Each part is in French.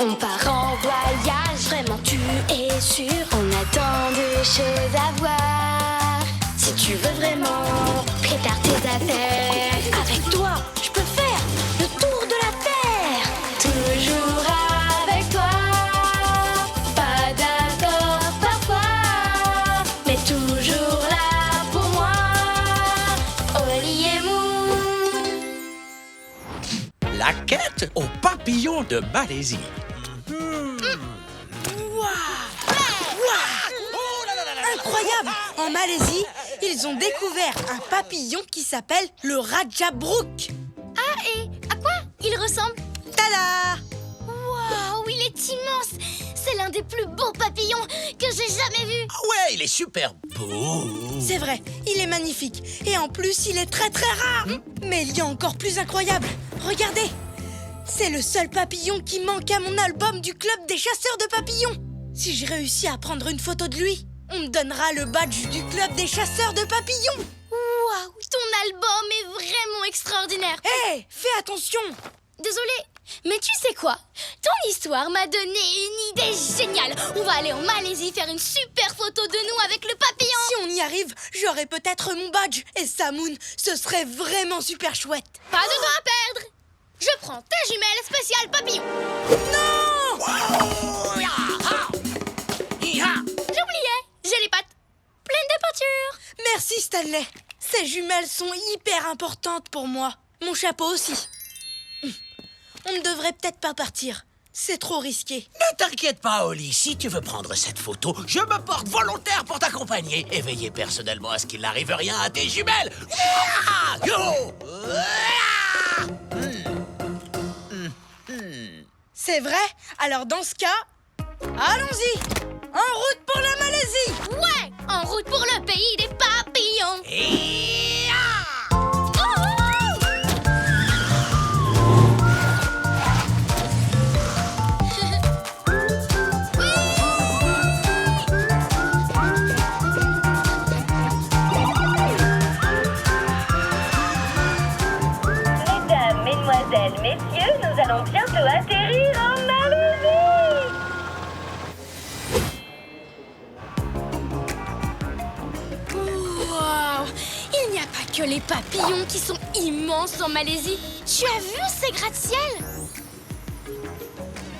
On part en voyage, vraiment tu es sûr. On a tant de choses à voir. Si tu veux vraiment, prépare tes affaires. Avec toi, je peux faire le tour de la terre. Toujours avec toi. Pas d'accord parfois, mais toujours là pour moi. Oli et Moon. La quête au papillon de Malaisie. Incroyable! En Malaisie, ils ont découvert un papillon qui s'appelle le Raja Brook. Ah, et à quoi il ressemble? Tada! Waouh, il est immense! C'est l'un des plus beaux papillons que j'ai jamais vus. Ah ouais, il est super beau. C'est vrai, il est magnifique. Et en plus, il est très très rare. Mais il y a encore plus incroyable. Regardez! C'est le seul papillon qui manque à mon album du club des chasseurs de papillons. Si j'ai réussi à prendre une photo de lui, on me donnera le badge du club des chasseurs de papillons. Waouh, ton album est vraiment extraordinaire. Hé, fais attention! Désolée, mais tu sais quoi? Ton histoire m'a donné une idée géniale. On va aller en Malaisie faire une super photo de nous avec le papillon. Si on y arrive, j'aurai peut-être mon badge. Et ça, Moon, ce serait vraiment super chouette. Pas de temps à perdre. Je prends ta jumelle spéciale papillon. Non! J'oubliais, j'ai les pattes pleines de peinture. Merci, Stanley. Ces jumelles sont hyper importantes pour moi. Mon chapeau aussi. On ne devrait peut-être pas partir. C'est trop risqué. Ne t'inquiète pas, Oli. Si tu veux prendre cette photo, je me porte volontaire pour t'accompagner et veiller personnellement à ce qu'il n'arrive rien à tes jumelles. C'est vrai? Alors dans ce cas, allons-y! En route pour la Malaisie! Ouais, en route pour le pays des papillons. Mesdames, mesdemoiselles, messieurs, nous allons bientôt atterrir en Malaisie. Waouh! Il n'y a pas que les papillons qui sont immenses en Malaisie. Tu as vu ces gratte-ciel?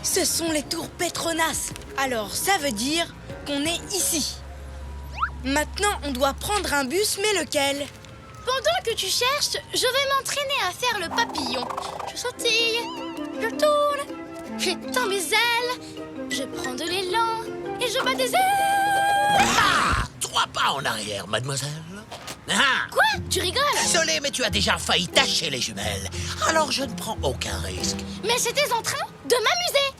Ce sont les tours Petronas. Alors ça veut dire qu'on est ici. Maintenant, on doit prendre un bus, mais lequel? Pendant que tu cherches, je vais m'entraîner à faire le papillon. Je sautille, je tourne, dans mes ailes, je prends de l'élan et je bats des ailes. Ah, 3 pas en arrière, mademoiselle. Ah, Quoi? Tu rigoles? désolé, mais tu as déjà failli tâcher les jumelles. Alors je ne prends aucun risque. Mais j'étais en train de m'amuser.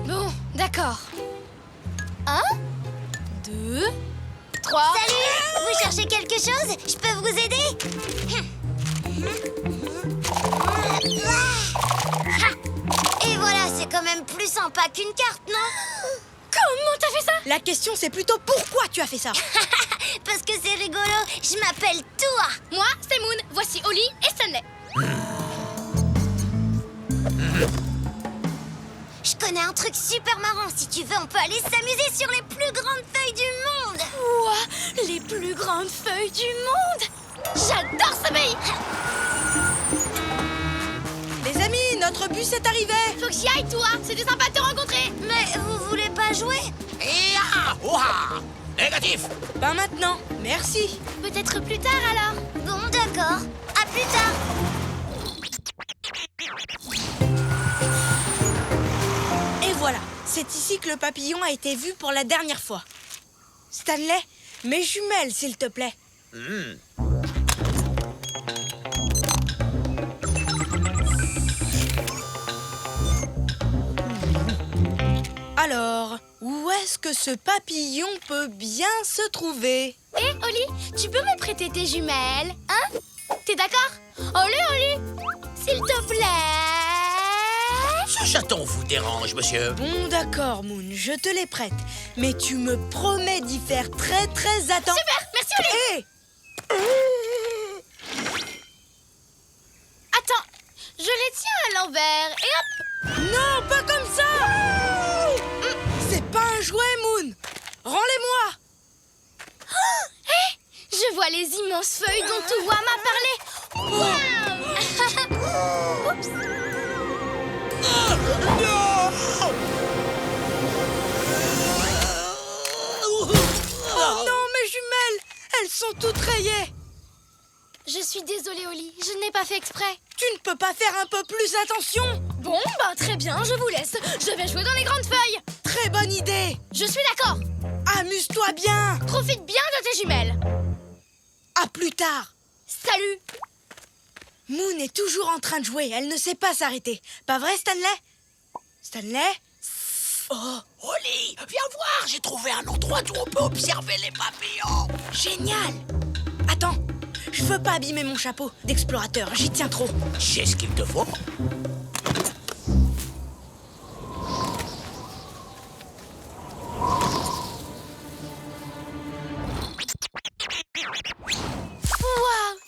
Bon, d'accord. 1, 2, 3. Salut! Vous cherchez quelque chose? Je peux vous aider? Et voilà, c'est quand même plus sympa qu'une carte, non? Comment t'as fait ça? La question, c'est plutôt pourquoi tu as fait ça? Parce que c'est rigolo, je m'appelle Toi. Moi, c'est Moon. Voici Oli et Stanley. Je connais un truc super marrant. Si tu veux, on peut aller s'amuser sur les plus grandes feuilles du monde. Ouah, les plus grandes feuilles du monde. J'adore ce pays. Les amis, notre bus est arrivé. Faut que j'y aille, toi. C'était sympa de te rencontrer. Mais vous voulez pas jouer? Et ah, ouah, négatif. Pas maintenant, merci. Peut-être plus tard, alors. Bon, d'accord. À plus tard. Et voilà, c'est ici que le papillon a été vu pour la dernière fois. Stanley, mes jumelles, s'il te plaît. Alors, où est-ce que ce papillon peut bien se trouver? Hé, Oli, tu peux me prêter tes jumelles, hein? T'es d'accord? Oli, s'il te plaît. Ce chaton vous dérange, monsieur? Bon, d'accord, Moon, je te les prête. Mais tu me promets d'y faire très très attention. Super, merci, Oli. Hé! Attends, je les tiens à l'envers et hop. Non, pas comme ça. C'est pas un jouet, Moon. Rends-les-moi. Je vois les immenses feuilles dont Tuwa m'a parlé. Waouh! Oups. Oh non, mes jumelles. Elles sont toutes rayées. Je suis désolée, Oli. Je n'ai pas fait exprès. Tu ne peux pas faire un peu plus attention? Bon, bah très bien, je vous laisse. Je vais jouer dans les grandes feuilles. Très bonne idée. Je suis d'accord. Amuse-toi bien. Profite bien de tes jumelles. À plus tard. Salut. Moon est toujours en train de jouer. Elle ne sait pas s'arrêter. Pas vrai, Stanley? Stanley? Oh, Oli, viens voir, j'ai trouvé un endroit où on peut observer les papillons. Génial. Attends, je veux pas abîmer mon chapeau d'explorateur. J'y tiens trop. J'ai ce qu'il te faut. Waouh!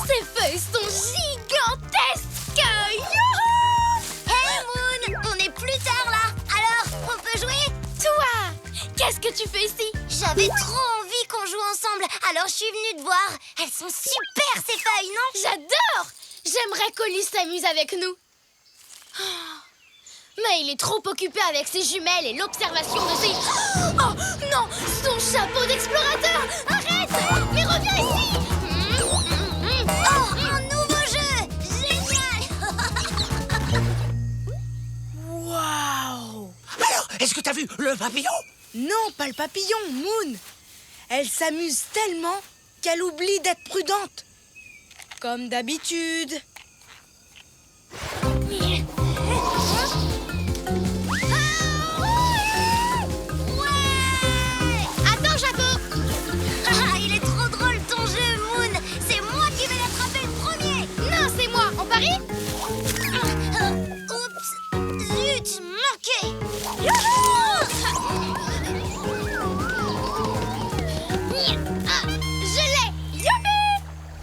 Ces feuilles sont gigantesques! Youhou! Hey Moon, on est plus tard là. Alors, on peut jouer? Toi, qu'est-ce que tu fais ici? J'avais trop envie qu'on joue ensemble, alors je suis venue te voir. Elles sont super ces feuilles, non? J'adore! J'aimerais qu'Oli s'amuse avec nous. Oh, mais il est trop occupé avec ses jumelles et l'observation de ses... Oh non! Son chapeau d'explorateur! Arrête! Mais reviens ici! Oh, un nouveau jeu! Génial! Waouh! Alors, est-ce que t'as vu le papillon? Non, pas le papillon, Moon. Elle s'amuse tellement qu'elle oublie d'être prudente. Comme d'habitude. Attends, chapeau! Ah, il est trop drôle ton jeu, Moon! C'est moi qui vais l'attraper le premier! Non, c'est moi! On parie? Oups! Zut! Manqué! Ah, je l'ai! Youpi!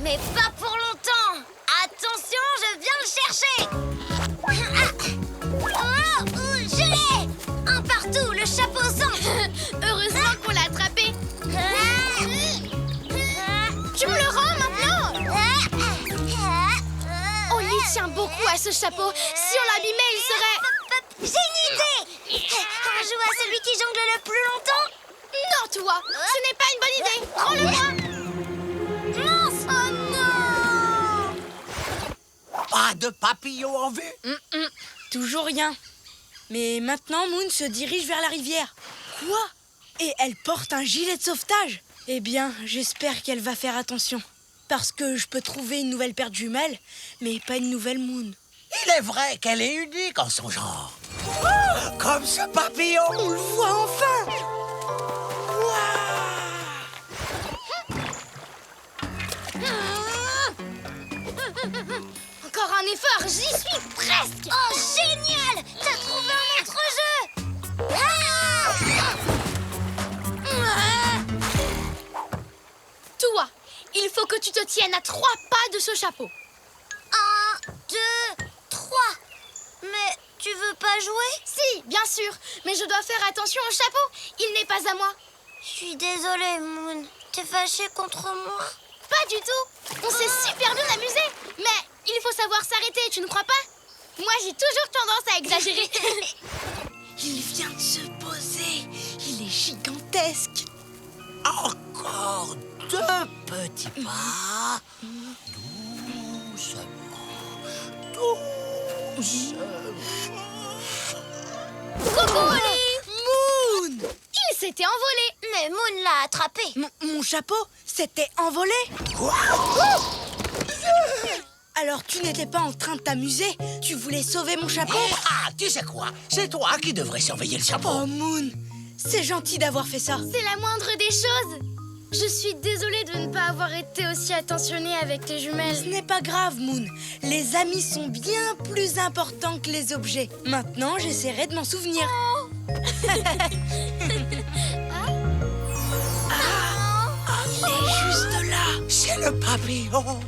Mais pas pour longtemps! Attention, je viens le chercher! Oh, je l'ai! Un partout, le chapeau au centre! Heureusement qu'on l'a attrapé! Tu me le rends maintenant? On y tient beaucoup à ce chapeau. Si on l'abîmait, il serait... J'ai une idée! On joue à celui qui jongle le plus longtemps? Non, toi! Ce n'est pas une bonne idée! Rends-le-moi! Mince! Oh non! Pas de papillon en vue? Toujours rien. Mais maintenant, Moon se dirige vers la rivière. Quoi? Et elle porte un gilet de sauvetage? Eh bien, j'espère qu'elle va faire attention. Parce que je peux trouver une nouvelle paire de jumelles, mais pas une nouvelle Moon. Il est vrai qu'elle est unique en son genre. Comme ce papillon. On le voit enfin! Encore un effort, j'y suis presque! Oh, génial! T'as trouvé un autre jeu! Toi, il faut que tu te tiennes à 3 pas de ce chapeau. 1, 2, 3. Mais tu veux pas jouer? Si, bien sûr, mais je dois faire attention au chapeau. Il n'est pas à moi. Je suis désolée, Moon. T'es fâchée contre moi? Pas du tout. On s'est super bien amusé. Mais il faut savoir s'arrêter, tu ne crois pas? Moi, j'ai toujours tendance à exagérer. Il vient de se poser. Il est gigantesque. Encore 2 petits pas. Doucement. Coucou, Oli. Moon! Il s'était envolé. Mais Moon l'a attrapé. Mon chapeau s'était envolé? Quoi? Alors tu n'étais pas en train de t'amuser? Tu voulais sauver mon chapeau? Ah, tu sais quoi? C'est toi qui devrais surveiller le chapeau. Oh Moon, c'est gentil d'avoir fait ça. C'est la moindre des choses. Je suis désolée de ne pas avoir été aussi attentionnée avec tes Ce jumelles. n'est pas grave, Moon. Les amis sont bien plus importants que les objets. Maintenant, j'essaierai de m'en souvenir. Il est juste là. C'est le papillon.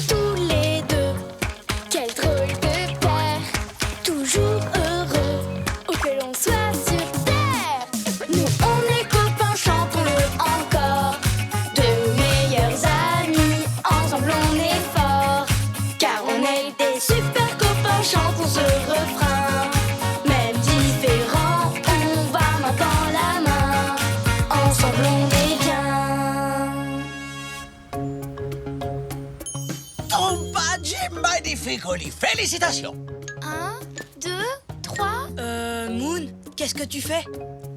Tous les deux, quelle Ton badge est magnifique, Oli. Félicitations. 1, 2, 3. Moon, qu'est-ce que tu fais?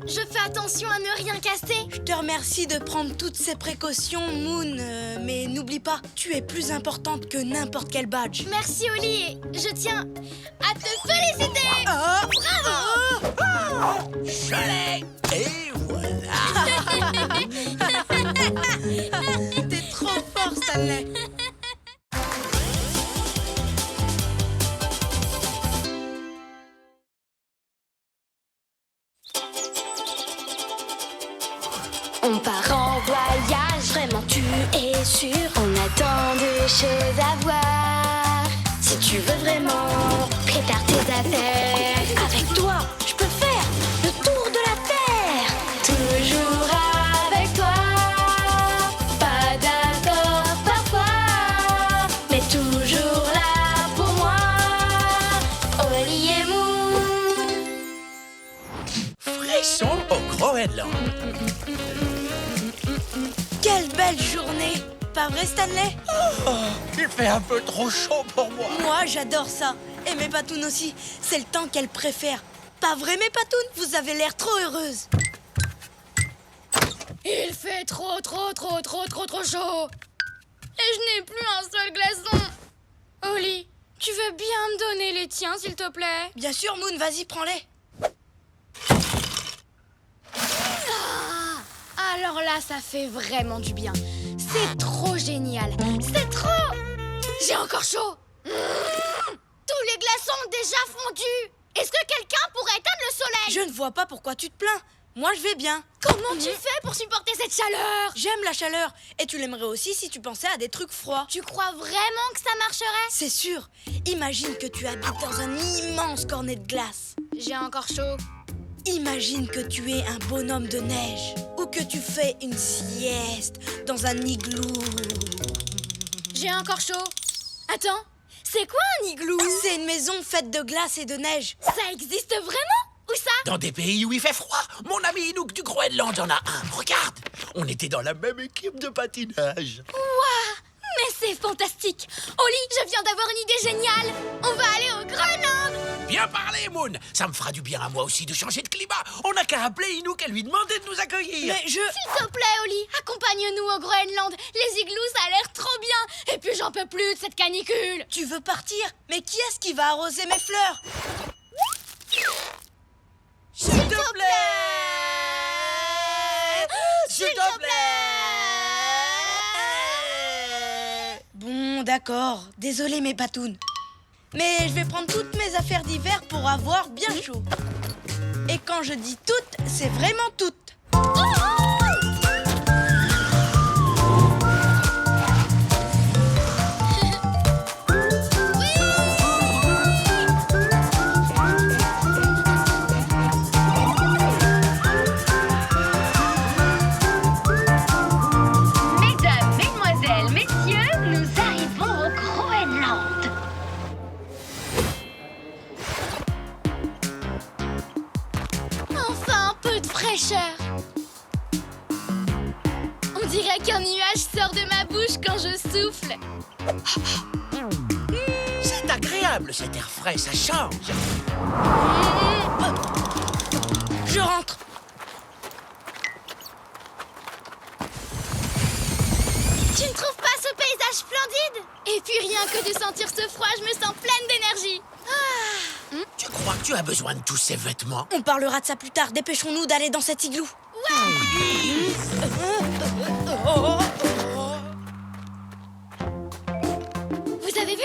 Je fais attention à ne rien casser. Je te remercie de prendre toutes ces précautions, Moon, mais n'oublie pas, tu es plus importante que n'importe quel badge. Merci Oli et je tiens à te féliciter. Ah, Bravo. Je l'ai. Et voilà. T'es trop fort, Stanley. On part en voyage, vraiment tu es sûr. On a tant de choses à voir. Si tu veux vraiment, prépare tes affaires. Avec toi, je peux faire le tour de la terre. Toujours avec toi. Pas d'accord parfois, mais toujours là pour moi. Oli et Moon. Frisson au Groenland. Quelle belle journée! Pas vrai, Stanley? Oh, il fait un peu trop chaud pour moi. Moi, j'adore ça. Et mes patounes aussi. C'est le temps qu'elles préfèrent. Pas vrai, mes patounes? Vous avez l'air trop heureuses. Il fait trop chaud. Et je n'ai plus un seul glaçon. Oli, tu veux bien me donner les tiens, s'il te plaît? Bien sûr, Moon, vas-y, prends-les. Alors là, ça fait vraiment du bien. C'est trop génial. C'est trop... J'ai encore chaud. Tous les glaçons ont déjà fondu. Est-ce que quelqu'un pourrait éteindre le soleil? Je ne vois pas pourquoi tu te plains. Moi, je vais bien. Comment tu fais pour supporter cette chaleur? J'aime la chaleur. Et tu l'aimerais aussi si tu pensais à des trucs froids. Tu crois vraiment que ça marcherait? C'est sûr. Imagine que tu habites dans un immense cornet de glace. J'ai encore chaud. Imagine que tu es un bonhomme de neige. Ou que tu fais une sieste dans un igloo. J'ai encore chaud. Attends, c'est quoi un igloo? C'est une maison faite de glace et de neige. Ça existe vraiment? Où ça? Dans des pays où il fait froid, mon ami Inouk du Groenland en a un. Regarde, on était dans la même équipe de patinage. Waouh! Mais c'est fantastique! Oli, je viens d'avoir une idée géniale! On va aller au Groenland! Bien parlé, Moon. Ça me fera du bien à moi aussi de changer de climat. On n'a qu'à appeler Inouk et lui demander de nous accueillir. Mais je... S'il te plaît, Oli, accompagne-nous au Groenland! Les igloos, ça a l'air trop bien! Et puis j'en peux plus de cette canicule! Tu veux partir? Mais qui est-ce qui va arroser mes fleurs? S'il te plaît! S'il te plaît. Bon, d'accord. Désolé, mes patounes. Mais je vais prendre toutes mes affaires d'hiver pour avoir bien chaud. Et quand je dis toutes, c'est vraiment toutes. Mesdames, mesdemoiselles, messieurs, nous arrivons au Groenland. Enfin un peu de fraîcheur! On dirait qu'un nuage sort de ma bouche quand je souffle. C'est agréable cet air frais, ça change. Je rentre. Tu ne trouves pas ce paysage splendide? Et puis rien que de sentir ce froid, je me sens pleine d'énergie. Tu crois que tu as besoin de tous ces vêtements? On parlera de ça plus tard. Dépêchons-nous d'aller dans cet igloo. Vous avez vu?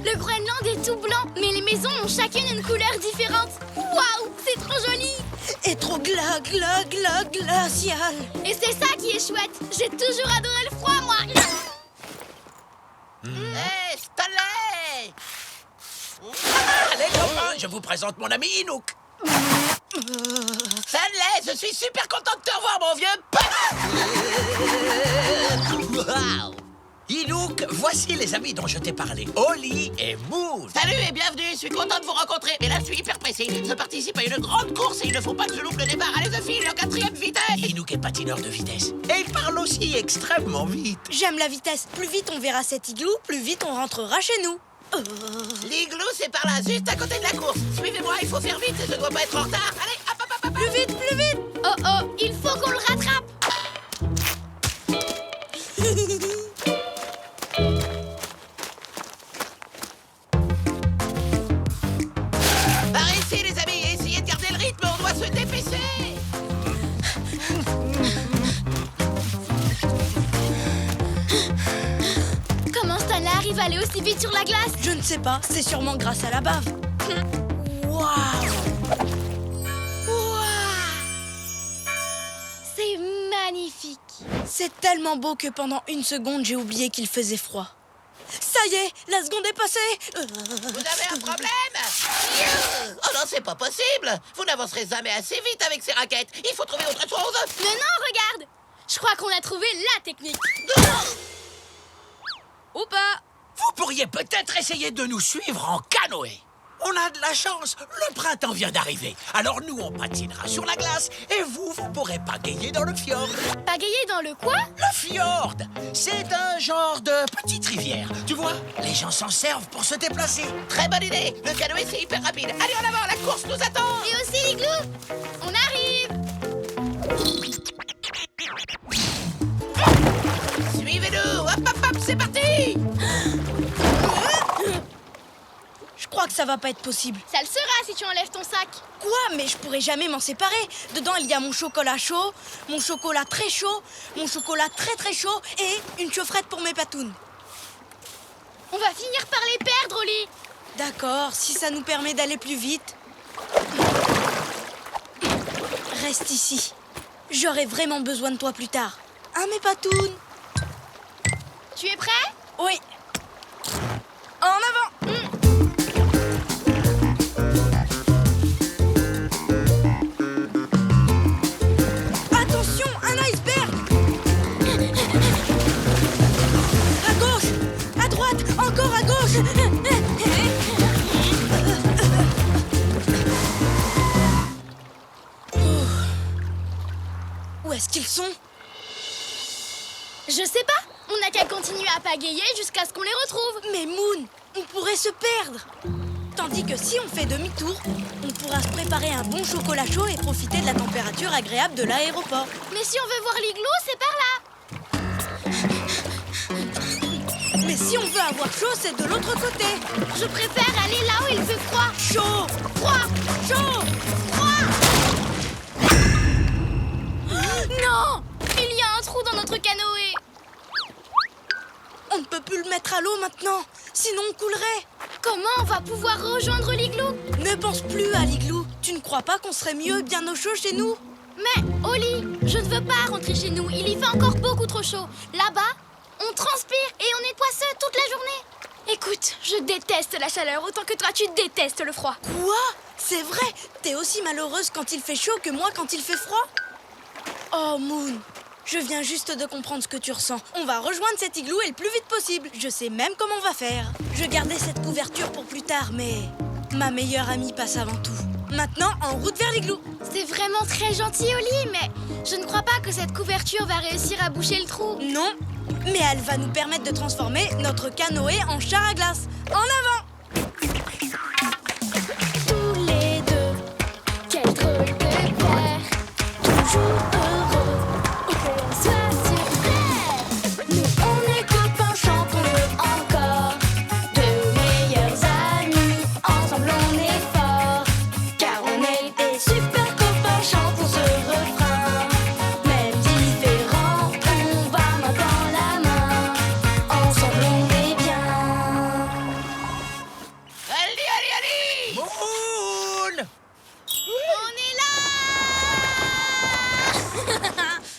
Le Groenland est tout blanc, mais les maisons ont chacune une couleur différente. Waouh, c'est trop joli! Et trop glacial. Et c'est ça qui est chouette. J'ai toujours adoré le froid, moi. Hé, Stanley! Allez, copains, je vous présente mon ami Inouk. Stanley, je suis super content de te revoir, mon vieux pote. Waouh! Inouk, voici les amis dont je t'ai parlé. Oli et Moon. Salut et bienvenue, je suis content de vous rencontrer. Et là, je suis hyper précis. Je participe à une grande course et il ne faut pas que je loupe le départ. Allez, je file en 4e vitesse. Inouk est patineur de vitesse. Et il parle aussi extrêmement vite. J'aime la vitesse. Plus vite on verra cet igloo, plus vite on rentrera chez nous. L'igloo, c'est par là, juste à côté de la course. Suivez-moi, il faut faire vite, je dois pas être en retard. Allez, hop, hop, hop, hop. Plus vite, plus vite. Oh oh, il faut qu'on le rattrape. Par ici, les amis, essayez de garder le rythme, on doit se dépêcher. Comment Stanley arrive à aller aussi vite sur la glace? Je ne sais pas, c'est sûrement grâce à la bave. Waouh! C'est magnifique. C'est tellement beau que pendant une seconde, j'ai oublié qu'il faisait froid. Ça y est, la seconde est passée. Vous avez un problème? Oh non, c'est pas possible. Vous n'avancerez jamais assez vite avec ces raquettes. Il faut trouver autre chose. Mais non, regarde. Je crois qu'on a trouvé la technique. Ou pas. Vous pourriez peut-être essayer de nous suivre en canoë. On a de la chance, le printemps vient d'arriver. Alors nous, on patinera sur la glace et vous pourrez pagayer dans le fjord. Pagayer dans le quoi? Le fjord, c'est un genre de petite rivière. Tu vois, les gens s'en servent pour se déplacer. Très bonne idée. Le canoë, c'est hyper rapide. Allez, en avant, la course nous attend. Et aussi l'igloo. On arrive. Suivez-nous. Hop, hop, hop, c'est parti. Je crois que ça va pas être possible. Ça le sera si tu enlèves ton sac. Quoi? Mais je pourrais jamais m'en séparer. Dedans, il y a mon chocolat chaud, mon chocolat très chaud, mon chocolat très très chaud et une chaufferette pour mes patounes. On va finir par les perdre, Oli. D'accord, si ça nous permet d'aller plus vite. Reste ici. J'aurai vraiment besoin de toi plus tard. Hein, mes patounes? Tu es prêt? Oui. En avant! Attention, un iceberg! À gauche! À droite! Encore à gauche! Où est-ce qu'ils sont? Je sais pas. On n'a qu'à continuer à pagayer jusqu'à ce qu'on les retrouve. Mais Moon, on pourrait se perdre. Tandis que si on fait demi-tour, on pourra se préparer un bon chocolat chaud et profiter de la température agréable de l'aéroport. Mais si on veut voir l'igloo, c'est par là. Mais si on veut avoir chaud, c'est de l'autre côté. Je préfère aller là où il fait froid. Chaud! Froid. Chaud! Froid. Non! Il y a un trou dans notre canoë. On ne peut plus le mettre à l'eau maintenant, sinon on coulerait. Comment on va pouvoir rejoindre l'igloo? Ne pense plus à l'igloo. Tu ne crois pas qu'on serait mieux bien au chaud chez nous? Mais, Oli, je ne veux pas rentrer chez nous. Il y fait encore beaucoup trop chaud. Là-bas, on transpire et on est poisseux toute la journée. Écoute, je déteste la chaleur autant que toi, tu détestes le froid. Quoi? C'est vrai? T'es aussi malheureuse quand il fait chaud que moi quand il fait froid? Oh, Moon, je viens juste de comprendre ce que tu ressens. On va rejoindre cet igloo et le plus vite possible. Je sais même comment on va faire. Je gardais cette couverture pour plus tard, mais ma meilleure amie passe avant tout. Maintenant, en route vers l'igloo. C'est vraiment très gentil, Oli, mais je ne crois pas que cette couverture va réussir à boucher le trou. Non, mais elle va nous permettre de transformer notre canoë en char à glace. En avant! Tous les deux, quel drôle de père, toujours heureux, et que l'on soit sur terre. Nous on est copains, chantons-le encore, deux meilleurs amis, ensemble on est forts, car on est des super copains, chantons ce refrain. Même différents, on va main dans la main, ensemble on est bien. Allez, allez, allez. Moon! On est là!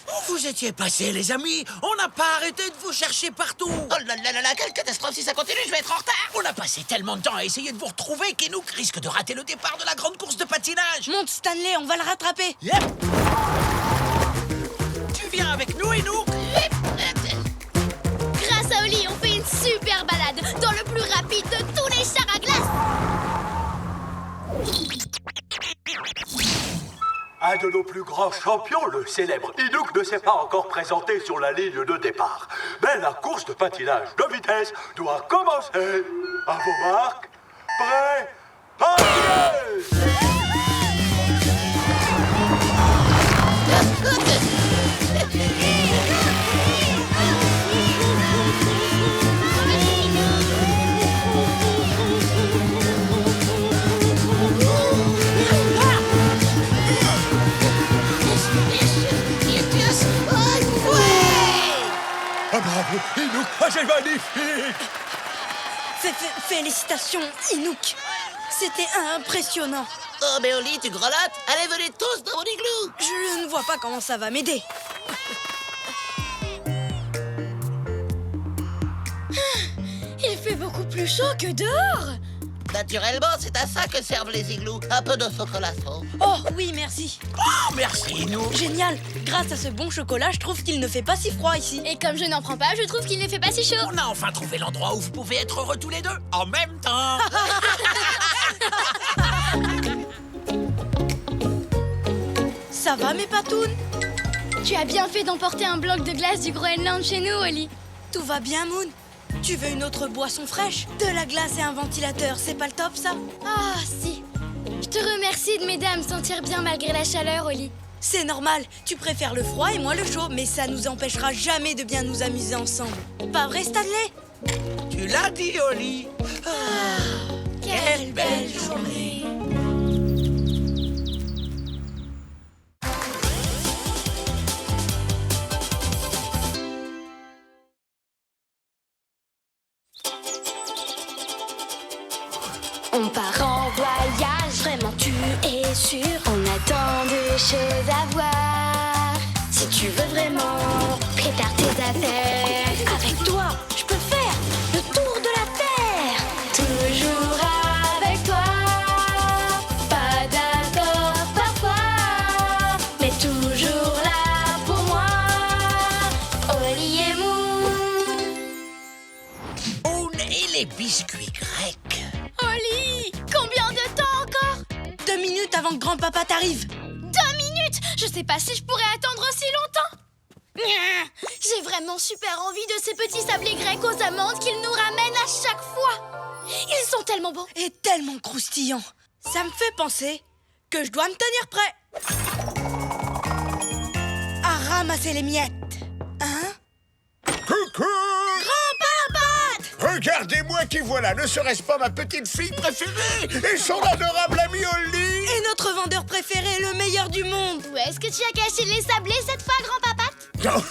Où vous étiez passés, les amis? On n'a pas arrêté de vous chercher partout. Oh là là là là, quelle catastrophe. Si ça continue, je vais être en retard. On a passé tellement de temps à essayer de vous retrouver qu'Inouk risque de rater le départ de la grande course de patinage. Monte, Stanley, on va le rattraper. Yep. Tu viens avec nous, Inouk? Grâce à Oli, Un de nos plus grands champions, le célèbre Inouk, ne s'est pas encore présenté sur la ligne de départ. Mais la course de patinage de vitesse doit commencer. À vos marques, prêts, partez! Ah bravo, Inouk, ah, c'est magnifique! Félicitations, Inouk. C'était impressionnant. Oh, mais Oli, tu grelottes? Allez, venez tous dans mon igloo! Je ne vois pas comment ça va m'aider. Il fait beaucoup plus chaud que dehors. Naturellement, c'est à ça que servent les igloos. Un peu de chocolat chaud. Oh oui, merci. Oh, merci, Inouk! Génial. Grâce à ce bon chocolat, je trouve qu'il ne fait pas si froid ici. Et comme je n'en prends pas, je trouve qu'il ne fait pas si chaud. On a enfin trouvé l'endroit où vous pouvez être heureux tous les deux, en même temps! Ça va, mes patounes? Tu as bien fait d'emporter un bloc de glace du Groenland chez nous, Oli. Tout va bien, Moon? Tu veux une autre boisson fraîche? De la glace et un ventilateur, c'est pas le top, ça? Ah, si. Je te remercie de m'aider à me sentir bien malgré la chaleur, Oli. C'est normal, tu préfères le froid et moi le chaud, mais ça nous empêchera jamais de bien nous amuser ensemble. Pas vrai, Stanley? Tu l'as dit, Oli! Quelle belle journée. On part en voyage, vraiment tu es sûr. On a tant de choses à voir. Si tu veux vraiment, prépare tes affaires. Avec toi, je peux faire le tour de la terre. Toujours avec toi. Pas d'accord parfois, mais toujours là pour moi. Oli et Moon. Moon et les biscuits grecs. Oli, combien de temps encore? 2 minutes avant que grand-papa t'arrive. 2 minutes? Je sais pas si je pourrais attendre aussi longtemps. J'ai vraiment super envie de ces petits sablés grecs aux amandes qu'ils nous ramènent à chaque fois. Ils sont tellement bons. Et tellement croustillant. Ça me fait penser que je dois me tenir prêt à ramasser les miettes. Hein? Coucou! Grand-papa! Regardez-moi qui voilà, ne serait-ce pas ma petite fille préférée et son adorable ami Oli? Et notre vendeur préféré, le meilleur du monde. Où est-ce que tu as caché les sablés cette fois, grand-papa? Non,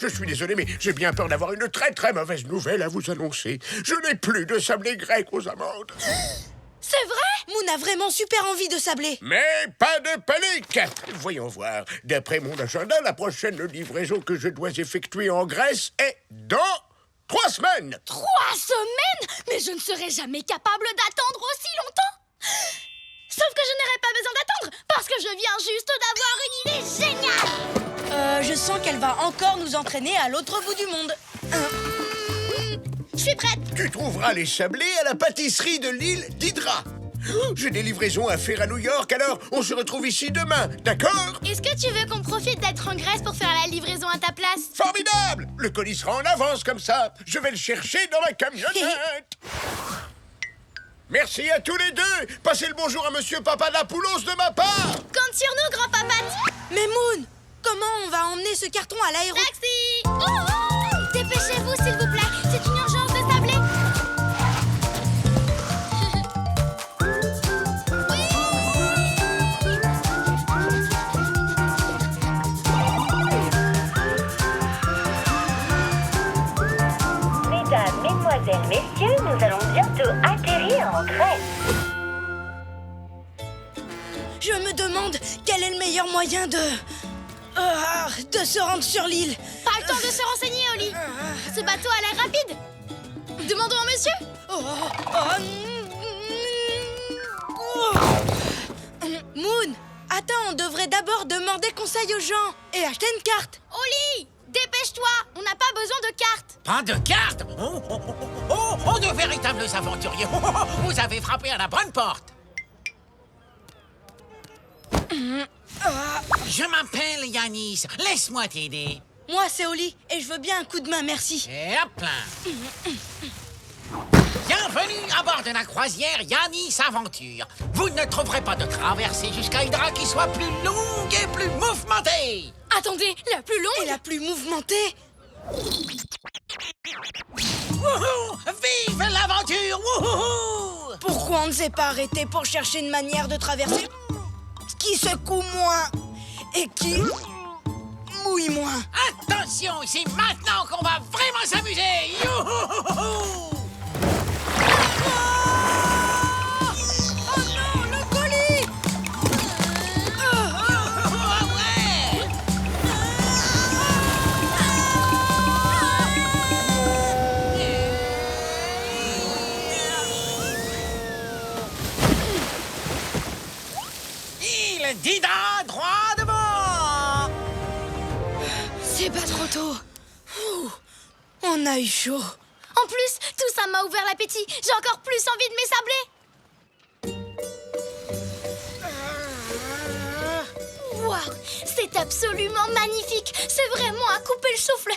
je suis désolé, mais j'ai bien peur d'avoir une très très mauvaise nouvelle à vous annoncer. Je n'ai plus de sablé grec aux amandes. C'est vrai? Moon a vraiment super envie de sabler. Mais pas de panique! Voyons voir. D'après mon agenda, la prochaine livraison que je dois effectuer en Grèce est dans 3 semaines. 3 semaines? Mais je ne serai jamais capable d'attendre aussi longtemps. Sauf que je n'aurai pas besoin d'attendre parce que je viens juste d'avoir une idée géniale. Je sens qu'elle va encore nous entraîner à l'autre bout du monde. Je suis prête. Tu trouveras les sablés à la pâtisserie de l'île d'Hydra. J'ai des livraisons à faire à New York, alors on se retrouve ici demain, d'accord? Est-ce que tu veux qu'on profite d'être en Grèce pour faire la livraison à ta place? Formidable! Le colis sera en avance comme ça. Je vais le chercher dans ma camionnette. Merci à tous les deux. Passez le bonjour à Monsieur Papadapoulos de ma part. Compte sur nous, grand-papa. Mais Moon, comment on va emmener ce carton à l'aéroport? Taxi! Dépêchez-vous, s'il vous plaît. C'est une urgence de sablé. Mesdames, mesdemoiselles, messieurs, nous allons bientôt atterrir en Grèce. Je me demande quel est le meilleur moyen de se rendre sur l'île. Pas le temps de se renseigner, Oli. Ce bateau a l'air rapide. Demandons au monsieur. Moon, attends, on devrait d'abord demander conseil aux gens et acheter une carte. Oli, dépêche-toi. On n'a pas besoin de carte. Pas de carte? Oh, de véritables aventuriers! Vous avez frappé à la bonne porte! Je m'appelle Yanis. Laisse-moi t'aider. Moi, c'est Oli, et je veux bien un coup de main, merci. Et hop là. Bienvenue à bord de la croisière Yanis Aventure. Vous ne trouverez pas de traversée jusqu'à Hydra qui soit plus longue et plus mouvementée. Attendez, la plus longue Et la plus mouvementée? Wouhou! Vive l'aventure! Wouhou! Pourquoi on ne s'est pas arrêté pour chercher une manière de traverser qui secoue moins et qui mouille moins? Attention, c'est maintenant qu'on va vraiment s'amuser! Youhouhouhou! Oh non, le colis! Ah ouais! Il dira droit devant! C'est pas trop tôt. Ouh, on a eu chaud. En plus, tout ça m'a ouvert l'appétit. J'ai encore plus envie de m'essabler. Waouh, c'est absolument magnifique. C'est vraiment à couper le souffle.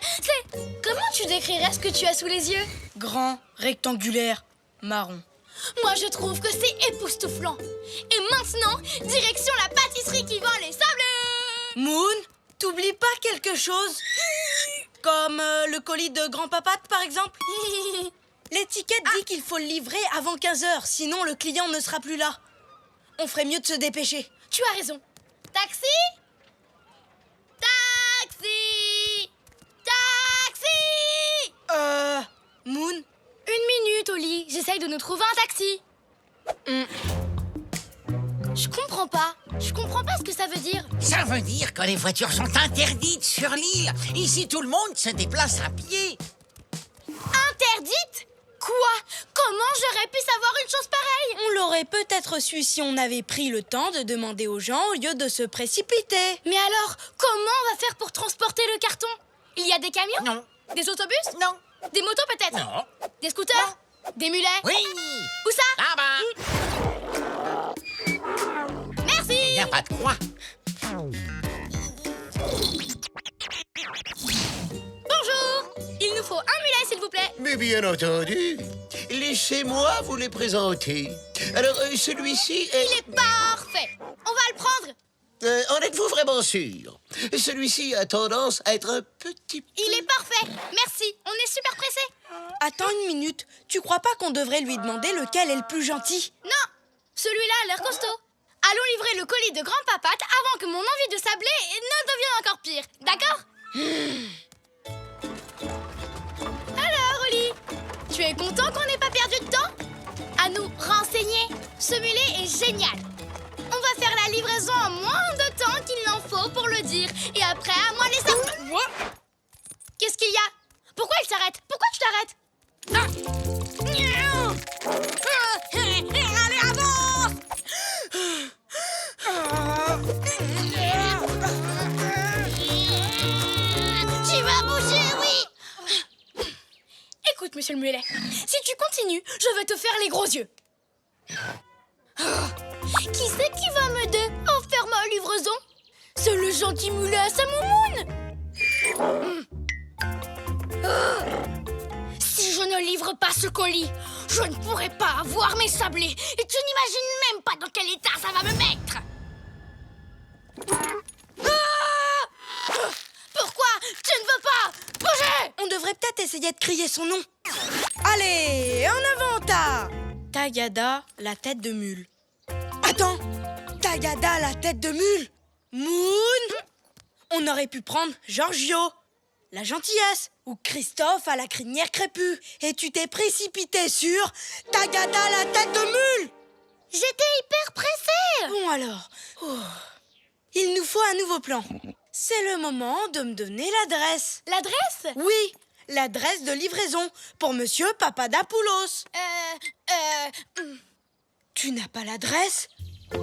Comment tu décrirais ce que tu as sous les yeux? Grand, rectangulaire, marron. Moi, je trouve que c'est époustouflant. Et maintenant, direction la pâtisserie qui vend les sablés. Moon, t'oublies pas quelque chose? Comme le colis de Grand Papate, par exemple? L'étiquette dit qu'il faut le livrer avant 15h, sinon le client ne sera plus là. On ferait mieux de se dépêcher. Tu as raison. Taxi? Taxi! Taxi! Moon? Une minute, Oli. J'essaye de nous trouver un taxi. Je comprends pas. Je comprends pas ce que ça veut dire. Ça veut dire que les voitures sont interdites sur l'île. Ici, tout le monde se déplace à pied. Interdite? Quoi? Comment j'aurais pu savoir une chose pareille? On l'aurait peut-être su si on avait pris le temps de demander aux gens au lieu de se précipiter. Mais alors, comment on va faire pour transporter le carton? Il y a des camions? Non. Des autobus? Non. Des motos peut-être? Non. Des scooters? Des mulets? Oui. Où ça? Là-bas. Merci! Il n'y a pas de quoi. Bonjour! Il nous faut un mulet, s'il vous plaît. Mais bien entendu. Laissez-moi vous les présenter. Alors, celui-ci est... Il est parfait. On va le prendre. En êtes-vous vraiment sûr? Celui-ci a tendance à être un petit peu... Il est parfait. Merci. On est super pressés. Attends une minute, tu crois pas qu'on devrait lui demander lequel est le plus gentil? Non, celui-là a l'air costaud. Allons livrer le colis de Grand Papate avant que mon envie de sabler ne devienne encore pire. D'accord? Alors, Oli, tu es content qu'on n'ait pas perdu de temps? À nous renseigner. Ce mulet est génial. On va faire la livraison en moins de temps qu'il n'en faut pour le dire. Et après, à moi les sortir. Qu'est-ce qu'il y a? Pourquoi il s'arrête? Pourquoi tu t'arrêtes? Allez, avance! Tu vas bouger, oui! Écoute, monsieur le mulet, si tu continues, je vais te faire les gros yeux. Qui c'est qui va m'aider à faire ma livraison? C'est le gentil mulet à sa moumoune. Si je ne livre pas ce colis, je ne pourrai pas avoir mes sablés. Et tu n'imagines même pas dans quel état ça va me mettre. Pourquoi tu ne veux pas bouger? On devrait peut-être essayer de crier son nom. Allez, en avant, Tagada, la tête de mule. Attends, Tagada, la tête de mule? Moon? On aurait pu prendre Giorgio, la gentillesse, ou Christophe à la crinière crépue. Et tu t'es précipité sur Tagada, la tête de mule. J'étais hyper pressée. Bon alors, il nous faut un nouveau plan. C'est le moment de me donner l'adresse. L'adresse? Oui, l'adresse de livraison pour Monsieur Papadapoulos. Tu n'as pas l'adresse? Je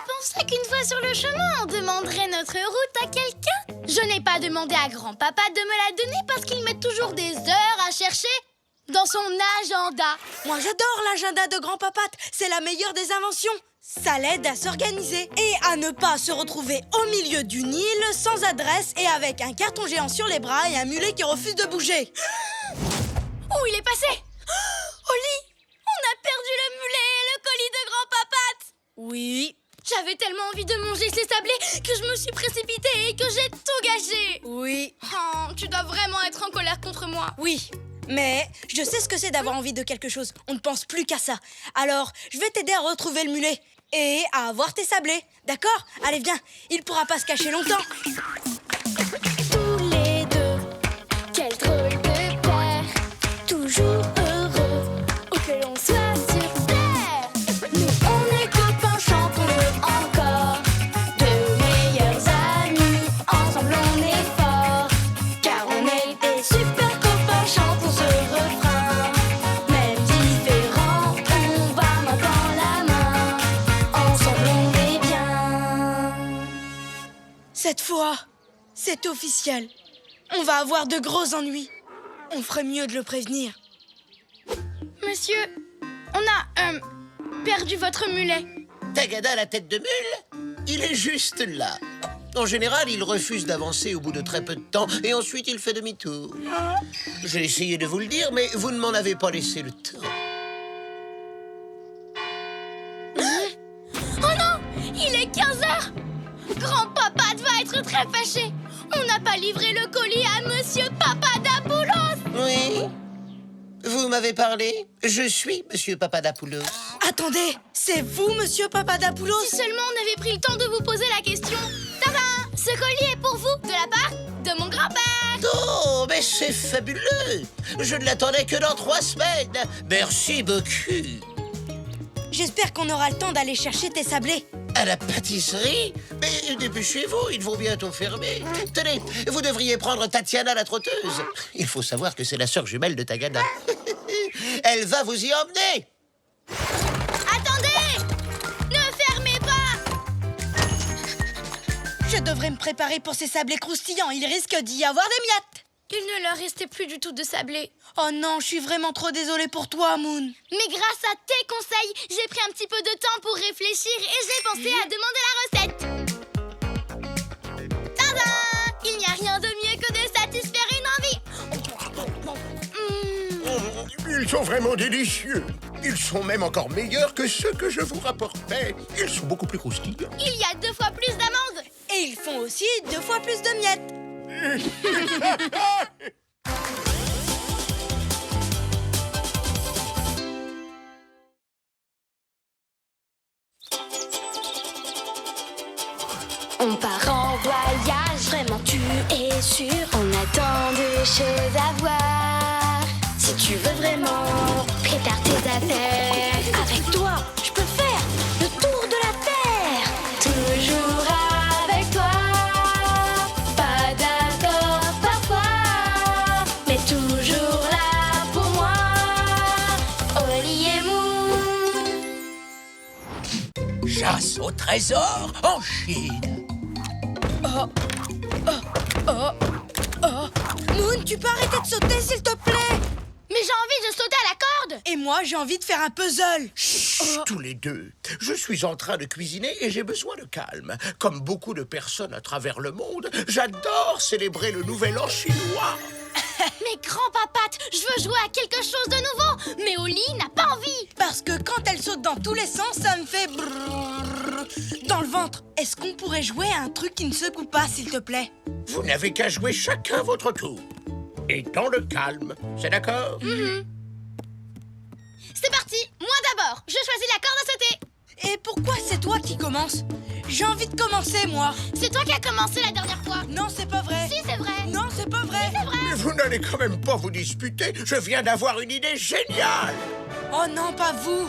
pensais qu'une fois sur le chemin, on demanderait notre route à quelqu'un. Je n'ai pas demandé à grand-papa de me la donner parce qu'il met toujours des heures à chercher dans son agenda. Moi, j'adore l'agenda de Grand Papate. C'est la meilleure des inventions. Ça l'aide à s'organiser et à ne pas se retrouver au milieu du Nil, sans adresse et avec un carton géant sur les bras et un mulet qui refuse de bouger. Où il est passé? Oli, on a perdu le mulet et le colis de grand-papa Pat. Oui. J'avais tellement envie de manger ces sablés que je me suis précipitée et que j'ai tout gâché. Oui. Oh, tu dois vraiment être en colère contre moi. Oui. Mais je sais ce que c'est d'avoir envie de quelque chose. On ne pense plus qu'à ça. Alors, je vais t'aider à retrouver le mulet et à avoir tes sablés. D'accord? Allez, viens. Il pourra pas se cacher longtemps. Tous les deux, quel drôle de paire. Toujours heureux, où que l'on soit sur terre. Nous, on est copains, chantons-le encore. De meilleurs amis, ensemble on est forts. Car on est des super copains, chantons ce refrain. Même différents, on va main dans la main. Ensemble on est bien. Cette fois, c'est officiel. On va avoir de gros ennuis. On ferait mieux de le prévenir. Monsieur, on a perdu votre mulet. Tagada, la tête de mule, il est juste là. En général, il refuse d'avancer au bout de très peu de temps et ensuite il fait demi-tour. J'ai essayé de vous le dire, mais vous ne m'en avez pas laissé le temps. Oh non, il est 15h. Grand-papa va être très fâché. On n'a pas livré le colis à Monsieur Papadapoulos. Oui. Vous m'avez parlé. Je suis Monsieur Papadapoulos. Attendez, c'est vous, Monsieur Papadapoulos? Si seulement on avait pris le temps de vous poser la question. Tadam! Ce colis est pour vous, de la part de mon grand-père. Oh, mais c'est fabuleux. Je ne l'attendais que dans 3 semaines. Merci beaucoup. J'espère qu'on aura le temps d'aller chercher tes sablés. À la pâtisserie? Mais dépêchez-vous, ils vont bientôt fermer. Tenez, vous devriez prendre Tatiana la trotteuse. Il faut savoir que c'est la sœur jumelle de Tagada. Elle va vous y emmener. Attendez! Ne fermez pas! Je devrais me préparer pour ces sablés croustillants. Il risque d'y avoir des miettes. Il ne leur restait plus du tout de sablés. Oh non, je suis vraiment trop désolée pour toi, Moon. Mais grâce à tes conseils, j'ai pris un petit peu de temps pour réfléchir et j'ai pensé à demander la recette. Tadam! Il n'y a rien de mieux que de satisfaire une envie. Ils sont vraiment délicieux. Ils sont même encore meilleurs que ceux que je vous rapportais. Ils sont beaucoup plus croustillants. Il y a 2 fois plus d'amandes. Et ils font aussi 2 fois plus de miettes. On part en voyage, vraiment tu es sûr. On a tant de choses à voir. Si tu veux vraiment prépare tes affaires. Avec toi, je peux faire le tour de la terre. Toujours avec toi. Pas d'accord parfois, mais toujours là pour moi. Oli et Moon. Chasse au trésor en Chine. Moon, tu peux arrêter de sauter, s'il te plaît? Mais j'ai envie de sauter à la corde. Et moi, j'ai envie de faire un puzzle. Chut, tous les deux. Je suis en train de cuisiner et j'ai besoin de calme. Comme beaucoup de personnes à travers le monde, j'adore célébrer le Nouvel An chinois. Mais grand-papa, je veux jouer à quelque chose de nouveau. Mais Oli n'a pas envie. Parce que quand elle saute dans tous les sens, ça me fait brrrr dans le ventre. Est-ce qu'on pourrait jouer à un truc qui ne secoue pas, s'il te plaît? Vous n'avez qu'à jouer chacun votre tour. Et dans le calme, c'est d'accord? C'est parti. Moi d'abord. Je choisis la corde à sauter. Et pourquoi c'est toi qui commences? J'ai envie de commencer, moi. C'est toi qui as commencé la dernière fois. Non, c'est pas vrai. Si, c'est vrai. Non, c'est pas vrai. C'est vrai. Mais vous n'allez quand même pas vous disputer. Je viens d'avoir une idée géniale. Oh non, pas vous.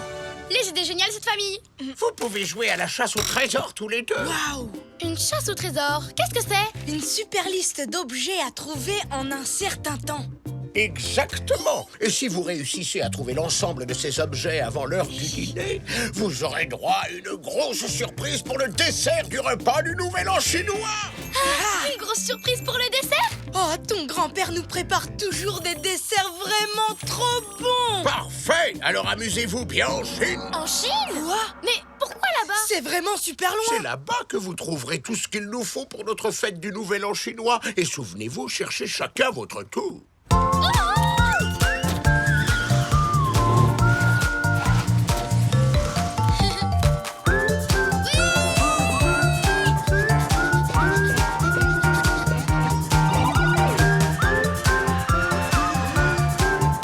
Les idées géniales, cette famille. Vous pouvez jouer à la chasse au trésor tous les deux. Waouh! Une chasse au trésor. Qu'est-ce que c'est? Une super liste d'objets à trouver en un certain temps. Exactement. Et si vous réussissez à trouver l'ensemble de ces objets avant l'heure du dîner, vous aurez droit à une grosse surprise pour le dessert du repas du Nouvel An chinois. Une grosse surprise pour le dessert? Oh, ton grand-père nous prépare toujours des desserts vraiment trop bons. Parfait. Alors amusez-vous bien en Chine. En Chine? Quoi? Mais pourquoi là-bas? C'est vraiment super C'est loin. là-bas que vous trouverez tout ce qu'il nous faut pour notre fête du Nouvel An chinois. Et souvenez-vous, cherchez chacun votre tour.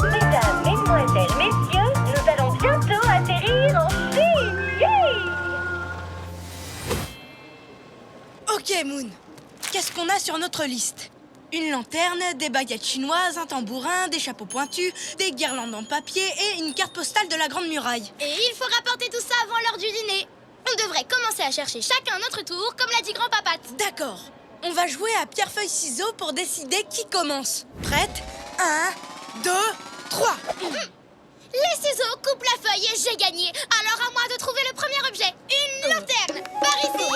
Mesdames, mesdemoiselles, messieurs, nous allons bientôt atterrir en Chine. Yeah! Ok, Moon. Qu'est-ce qu'on a sur notre liste? Une lanterne, des baguettes chinoises, un tambourin, des chapeaux pointus, des guirlandes en papier et une carte postale de la Grande Muraille. Et il faut rapporter tout ça avant l'heure du dîner. On devrait commencer à chercher chacun notre tour, comme l'a dit grand-papa. D'accord. On va jouer à pierre-feuille-ciseaux pour décider qui commence. Prête? 1, 2, 3. Les ciseaux coupent la feuille et j'ai gagné. Alors à moi de trouver le premier objet. Une lanterne. Par ici.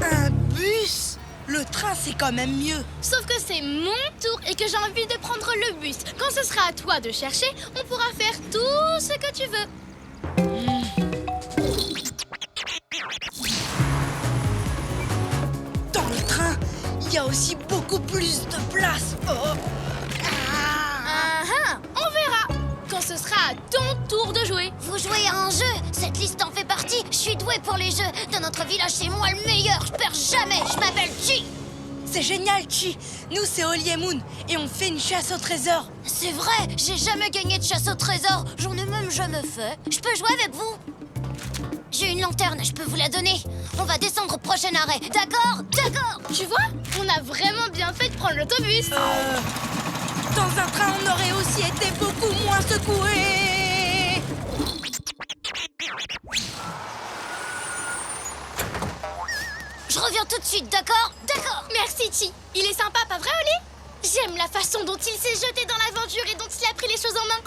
Un bus? Le train, c'est quand même mieux. Sauf que c'est mon tour et que j'ai envie de prendre le bus. Quand ce sera à toi de chercher, on pourra faire tout ce que tu veux. Dans le train, il y a aussi beaucoup plus de place. Oh. Ah, on verra. Quand ce sera à ton tour de jouer. Vous jouez à un jeu, cette liste en fait partie. Je suis douée pour les jeux. Dans notre village, c'est moi le meilleur. Je perds jamais. Je m'appelle Chi. C'est génial, Chi. Nous, c'est Oli et Moon et on fait une chasse au trésor. C'est vrai, j'ai jamais gagné de chasse au trésor. J'en ai même jamais fait. Je peux jouer avec vous? J'ai une lanterne, je peux vous la donner. On va descendre au prochain arrêt. D'accord? D'accord. Tu vois, on a vraiment bien fait de prendre l'autobus. Dans un train, on aurait aussi été beaucoup moins secoués. Je reviens tout de suite, d'accord? D'accord. Merci, Chi. Il est sympa, pas vrai, Oli? J'aime la façon dont il s'est jeté dans l'aventure et dont il a pris les choses en main.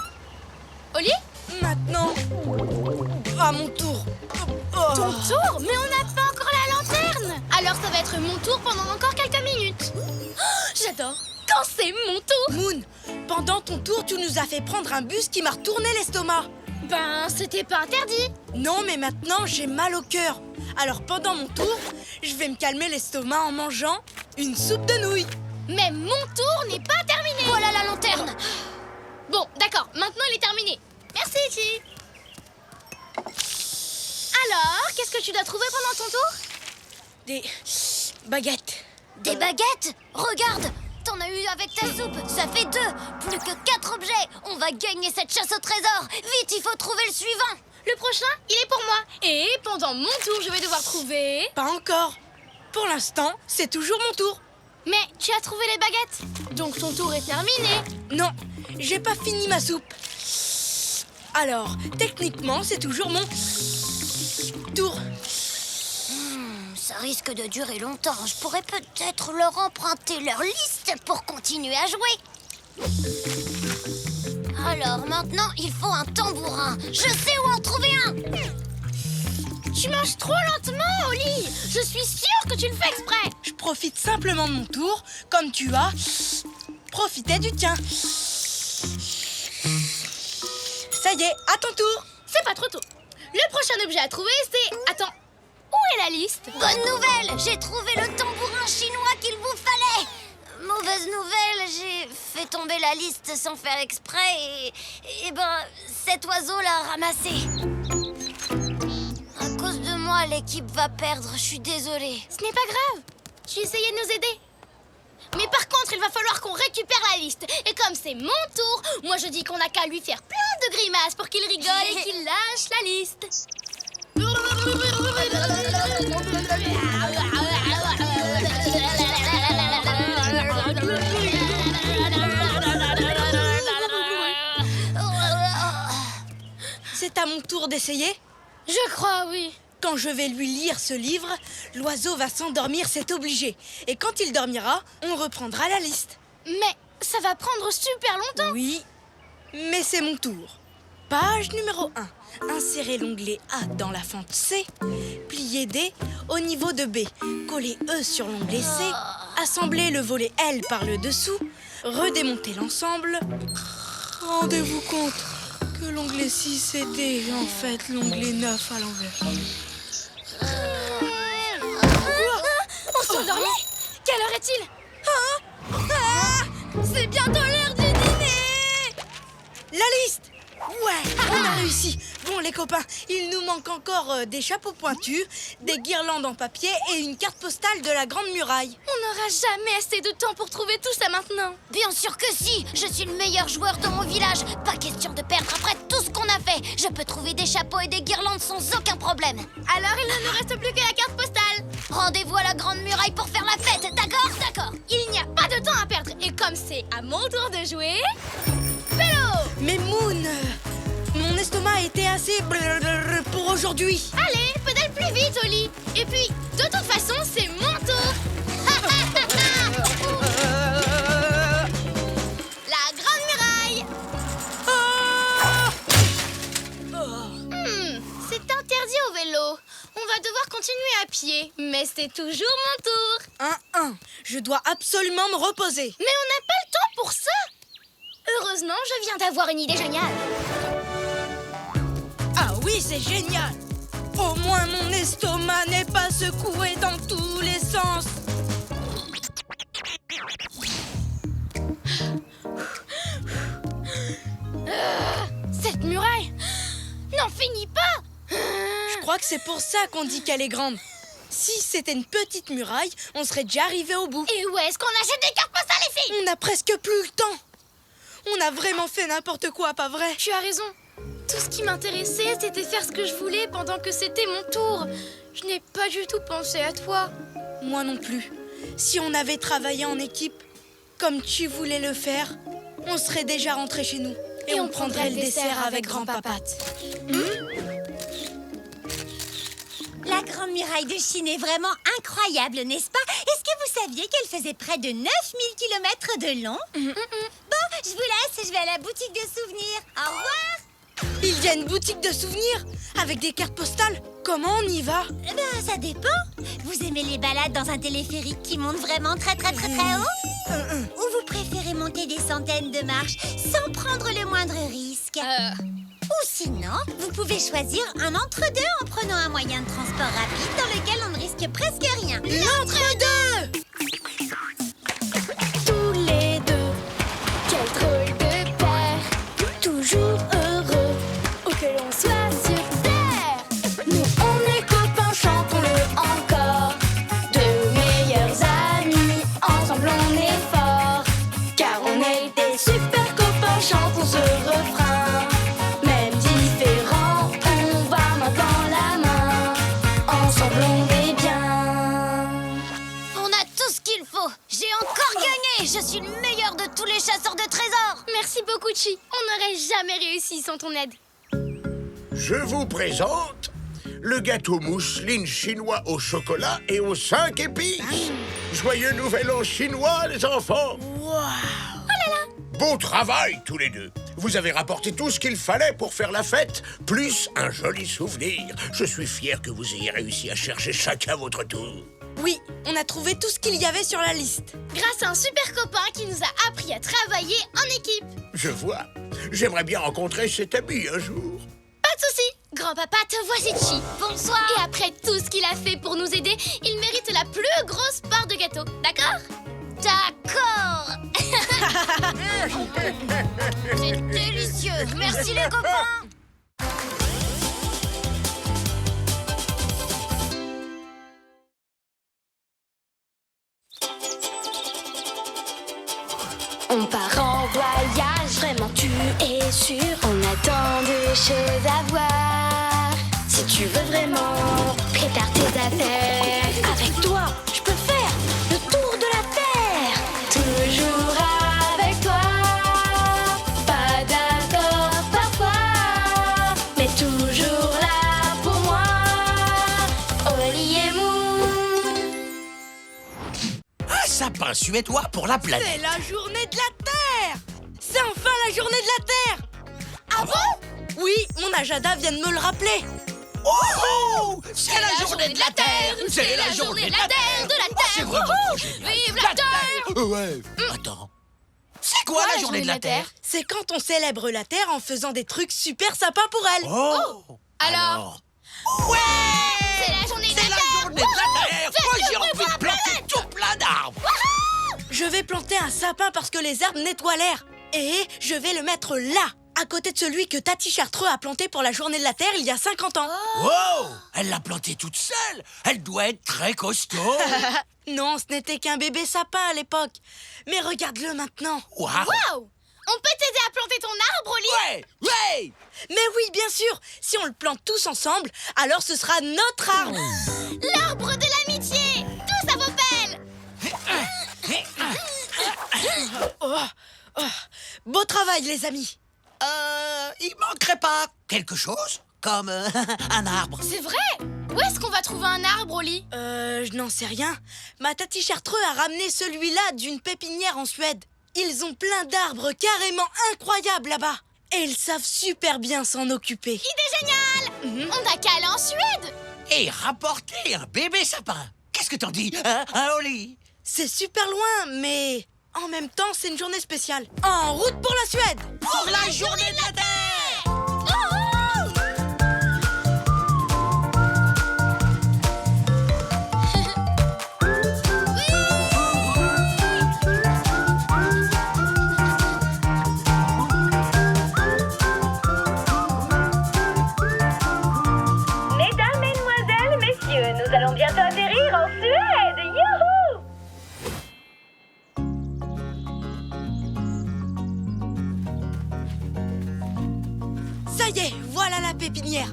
Oli? Maintenant, à mon tour. Oh. Ton tour? Mais on n'a pas encore la lanterne. Alors ça va être mon tour pendant encore quelques minutes. Oh, j'adore quand c'est mon tour. Moon, pendant ton tour, tu nous as fait prendre un bus qui m'a retourné l'estomac. Ben, c'était pas interdit. Non, mais maintenant, j'ai mal au cœur. Alors pendant mon tour, je vais me calmer l'estomac en mangeant une soupe de nouilles. Mais mon tour n'est pas terminé. Voilà la lanterne. Bon, d'accord, maintenant il est terminé. Merci, Chi. Alors, qu'est-ce que tu dois trouver pendant ton tour? Des baguettes. Des baguettes? Regarde, t'en as eu avec ta soupe, ça fait 2. Plus que 4 objets. On va gagner cette chasse au trésor. Vite, il faut trouver le suivant. Le prochain, il est pour moi. Et pendant mon tour, je vais devoir trouver... Pas encore. Pour l'instant, c'est toujours mon tour. Mais tu as trouvé les baguettes. Donc ton tour est terminé. Non, j'ai pas fini ma soupe. Alors, techniquement, c'est toujours mon tour. Ça risque de durer longtemps. Je pourrais peut-être leur emprunter leur liste pour continuer à jouer. Alors maintenant, il faut un tambourin. Je sais où en trouver un. Tu manges trop lentement, Oli. Je suis sûre que tu le fais exprès. Je profite simplement de mon tour, comme tu as profité du tien. Ça y est, à ton tour. C'est pas trop tôt. Le prochain objet à trouver, c'est... Attends, où est la liste? Bonne nouvelle, j'ai trouvé le tambourin chinois qu'il vous fallait. Mauvaise nouvelle, j'ai fait tomber la liste sans faire exprès et ben, cet oiseau l'a ramassé. À cause de moi, l'équipe va perdre, je suis désolée. Ce n'est pas grave. Tu essayais de nous aider. Mais par contre, il va falloir qu'on récupère la liste. Et comme c'est mon tour, moi je dis qu'on n'a qu'à lui faire plein de grimaces pour qu'il rigole et qu'il lâche la liste. C'est à mon tour d'essayer. Je crois, oui. Quand je vais lui lire ce livre, l'oiseau va s'endormir, c'est obligé. Et quand il dormira, on reprendra la liste. Mais ça va prendre super longtemps. Oui, mais c'est mon tour. Page numéro 1. Insérez l'onglet A dans la fente C. Pliez D au niveau de B. Collez E sur l'onglet C. Assemblez le volet L par le dessous. Redémontez l'ensemble. Rendez-vous compte que l'onglet 6 était en fait l'onglet 9 à l'envers. On s'endormit? Quelle heure est-il? C'est bientôt l'heure du dîner! La liste! Ouais, on a réussi. Bon les copains, il nous manque encore des chapeaux pointus, des guirlandes en papier et une carte postale de la Grande Muraille. On n'aura jamais assez de temps pour trouver tout ça maintenant. Bien sûr que si! Je suis le meilleur joueur de mon village. Pas question de perdre après tout ce qu'on a fait. Je peux trouver des chapeaux et des guirlandes sans aucun problème. Alors il ne nous reste plus que la carte postale. Rendez-vous à la Grande Muraille pour faire la fête, d'accord? D'accord. Il n'y a pas de temps à perdre. Et comme c'est à mon tour de jouer... Vélo! Mais Moon, mon estomac était assez pour aujourd'hui. Allez, pédale plus vite, Oli. Et puis, de toute façon, c'est mon tour. La Grande Muraille. C'est interdit au vélo. On va devoir continuer à pied. Mais c'est toujours mon tour. Je dois absolument me reposer. Mais on n'a pas le temps pour ça. Heureusement, je viens d'avoir une idée géniale. Ah oui, c'est génial. Au moins mon estomac n'est pas secoué dans tous les sens. Cette muraille n'en finit pas. Je crois que c'est pour ça qu'on dit qu'elle est grande. Si c'était une petite muraille, on serait déjà arrivé au bout. Et où est-ce qu'on achète des cartes postales ici? On n'a presque plus le temps. On a vraiment fait n'importe quoi, pas vrai? Tu as raison. Tout ce qui m'intéressait, c'était faire ce que je voulais pendant que c'était mon tour. Je n'ai pas du tout pensé à toi. Moi non plus. Si on avait travaillé en équipe, comme tu voulais le faire, on serait déjà rentré chez nous. Et on prendrait le dessert avec grand-papa. La Grande Muraille de Chine est vraiment incroyable, n'est-ce pas? Est-ce que vous saviez qu'elle faisait près de 9000 km de long? Bon, je vous laisse, je vais à la boutique de souvenirs. Au revoir! Il y a une boutique de souvenirs avec des cartes postales. Comment on y va? Eh ben, ça dépend. Vous aimez les balades dans un téléphérique qui monte vraiment très haut? Ou vous préférez monter des centaines de marches sans prendre le moindre risque? Ou sinon, vous pouvez choisir un entre-deux en prenant un moyen de transport rapide dans lequel on ne risque presque rien. L'entre-deux! Tous les deux, quel drôle de paire. Toujours heureux, où que l'on soit sur terre. Nous on est copains, chantons-le encore. De meilleurs amis, ensemble on est forts. Car on est des super copains, chantons ce refrain. Même différents, on va main dans la main. Ensemble on est bien. On a tout ce qu'il faut. J'ai encore gagné. Je suis le meilleur de tous les chasseurs de trésors. Merci beaucoup, Chi. On n'aurait jamais réussi sans ton aide. Je vous présente le gâteau mousseline chinois au chocolat et aux 5 épices. Joyeux nouvel an chinois, les enfants. Bon travail, tous les deux. Vous avez rapporté tout ce qu'il fallait pour faire la fête, plus un joli souvenir. Je suis fier que vous ayez réussi à chercher chacun votre tour. Oui, on a trouvé tout ce qu'il y avait sur la liste. Grâce à un super copain qui nous a appris à travailler en équipe. Je vois. J'aimerais bien rencontrer cet ami un jour. Pas de souci. Grand-papa, te voici, Chi. Bonsoir. Et après tout ce qu'il a fait pour nous aider, il mérite la plus grosse part de gâteau. D'accord? D'accord. C'est délicieux. Merci les copains. On part en voyage, vraiment tu es sûr. On a tant de choses à voir. Si tu veux vraiment, prépare tes affaires. Avec toi, je peux faire le tour de la terre. Toujours avec toi. Pas d'accord parfois, mais toujours là pour moi. Oli et Moon. Un sapin suédois pour la planète. C'est la journée de la Terre! C'est enfin la journée de la Terre! Ah bon? Oui, mon Ajada vient de me le rappeler. Oh! C'est la journée de la Terre! C'est la journée de la Terre! de la Terre. C'est vraiment trop génial. Vive la Terre! Ouais. Attends. C'est quoi la journée de la Terre? C'est quand on célèbre la Terre en faisant des trucs super sympas pour elle. Oh! Alors? Ouais! C'est la journée de C'est la la Terre. journée de la Terre! Faites Moi, du j'ai bruit envie pour de la planter tout plein d'arbres! Je vais planter un sapin parce que les arbres nettoient l'air. Et je vais le mettre là, à côté de celui que Tati Chartreux a planté pour la journée de la Terre il y a 50 ans. Wow! Elle l'a planté toute seule! Elle doit être très costaud! Non, ce n'était qu'un bébé sapin à l'époque. Mais regarde-le maintenant. Waouh! Waouh! On peut t'aider à planter ton arbre, Oli? Ouais! Ouais! Mais oui, bien sûr. Si on le plante tous ensemble, alors ce sera notre arbre. L'arbre de l'amitié! Tous à vos pelles! Beau travail, les amis. Il manquerait pas quelque chose? Comme un arbre. C'est vrai! Où est-ce qu'on va trouver un arbre, Oli? Je n'en sais rien. Ma Tati Chartreux a ramené celui-là d'une pépinière en Suède. Ils ont plein d'arbres carrément incroyables là-bas. Et ils savent super bien s'en occuper. Idée géniale! On n'a qu'à aller en Suède! Et rapporter un bébé sapin. Qu'est-ce que t'en dis, Oli? C'est super loin, mais en même temps, c'est une journée spéciale. En route pour la Suède! Pour la journée de la Terre! Mesdames, mesdemoiselles, messieurs, nous allons bientôt atterrir en Suède. Youhou! Ça y est, voilà la pépinière.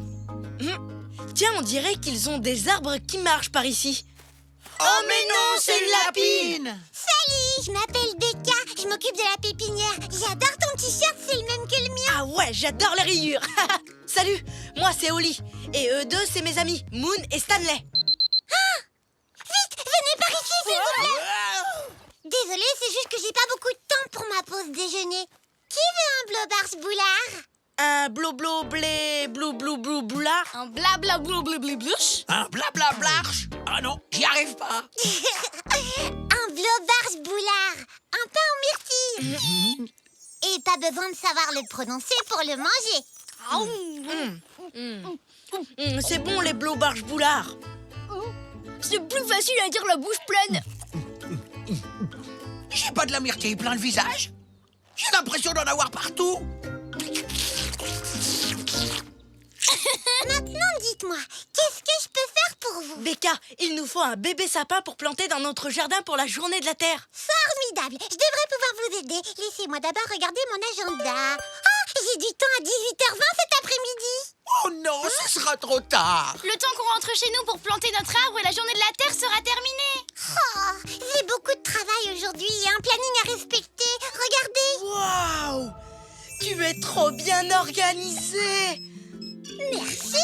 Tiens, on dirait qu'ils ont des arbres qui marchent par ici. Oh mais non, c'est une lapine! Salut, je m'appelle Becca, je m'occupe de la pépinière. J'adore ton t-shirt, c'est le même que le mien. Ah ouais, j'adore les rayures. Salut, moi c'est Oli. Et eux deux, c'est mes amis, Moon et Stanley. Vite, venez par ici, s'il vous plaît. Désolée, c'est juste que j'ai pas beaucoup de temps pour ma pause déjeuner. Qui veut un blobars boulard? Un blou-blou blé blou-blou-blou boulard. Un blabla blou-blou-blou-blouche? Un blabla-blarche? Ah non, j'y arrive pas. Un blobars boulard, un pain en myrtille. Et pas besoin de savoir le prononcer pour le manger. C'est bon les blou-barges boulards. C'est plus facile à dire la bouche pleine. J'ai pas de la myrtille plein le visage. J'ai l'impression d'en avoir partout. Maintenant, dites-moi, qu'est-ce que je peux faire pour vous? Becca, il nous faut un bébé sapin pour planter dans notre jardin pour la journée de la Terre. Formidable, je devrais pouvoir vous aider. Laissez-moi d'abord regarder mon agenda. Oh, j'ai du temps à 18h20 cet après-midi. Oh non, ce sera trop tard. Le temps qu'on rentre chez nous pour planter notre arbre et la journée de la Terre sera terminée. Oh, j'ai beaucoup de travail aujourd'hui et un planning à respecter. Regardez. Waouh! Tu es trop bien organisée. Merci.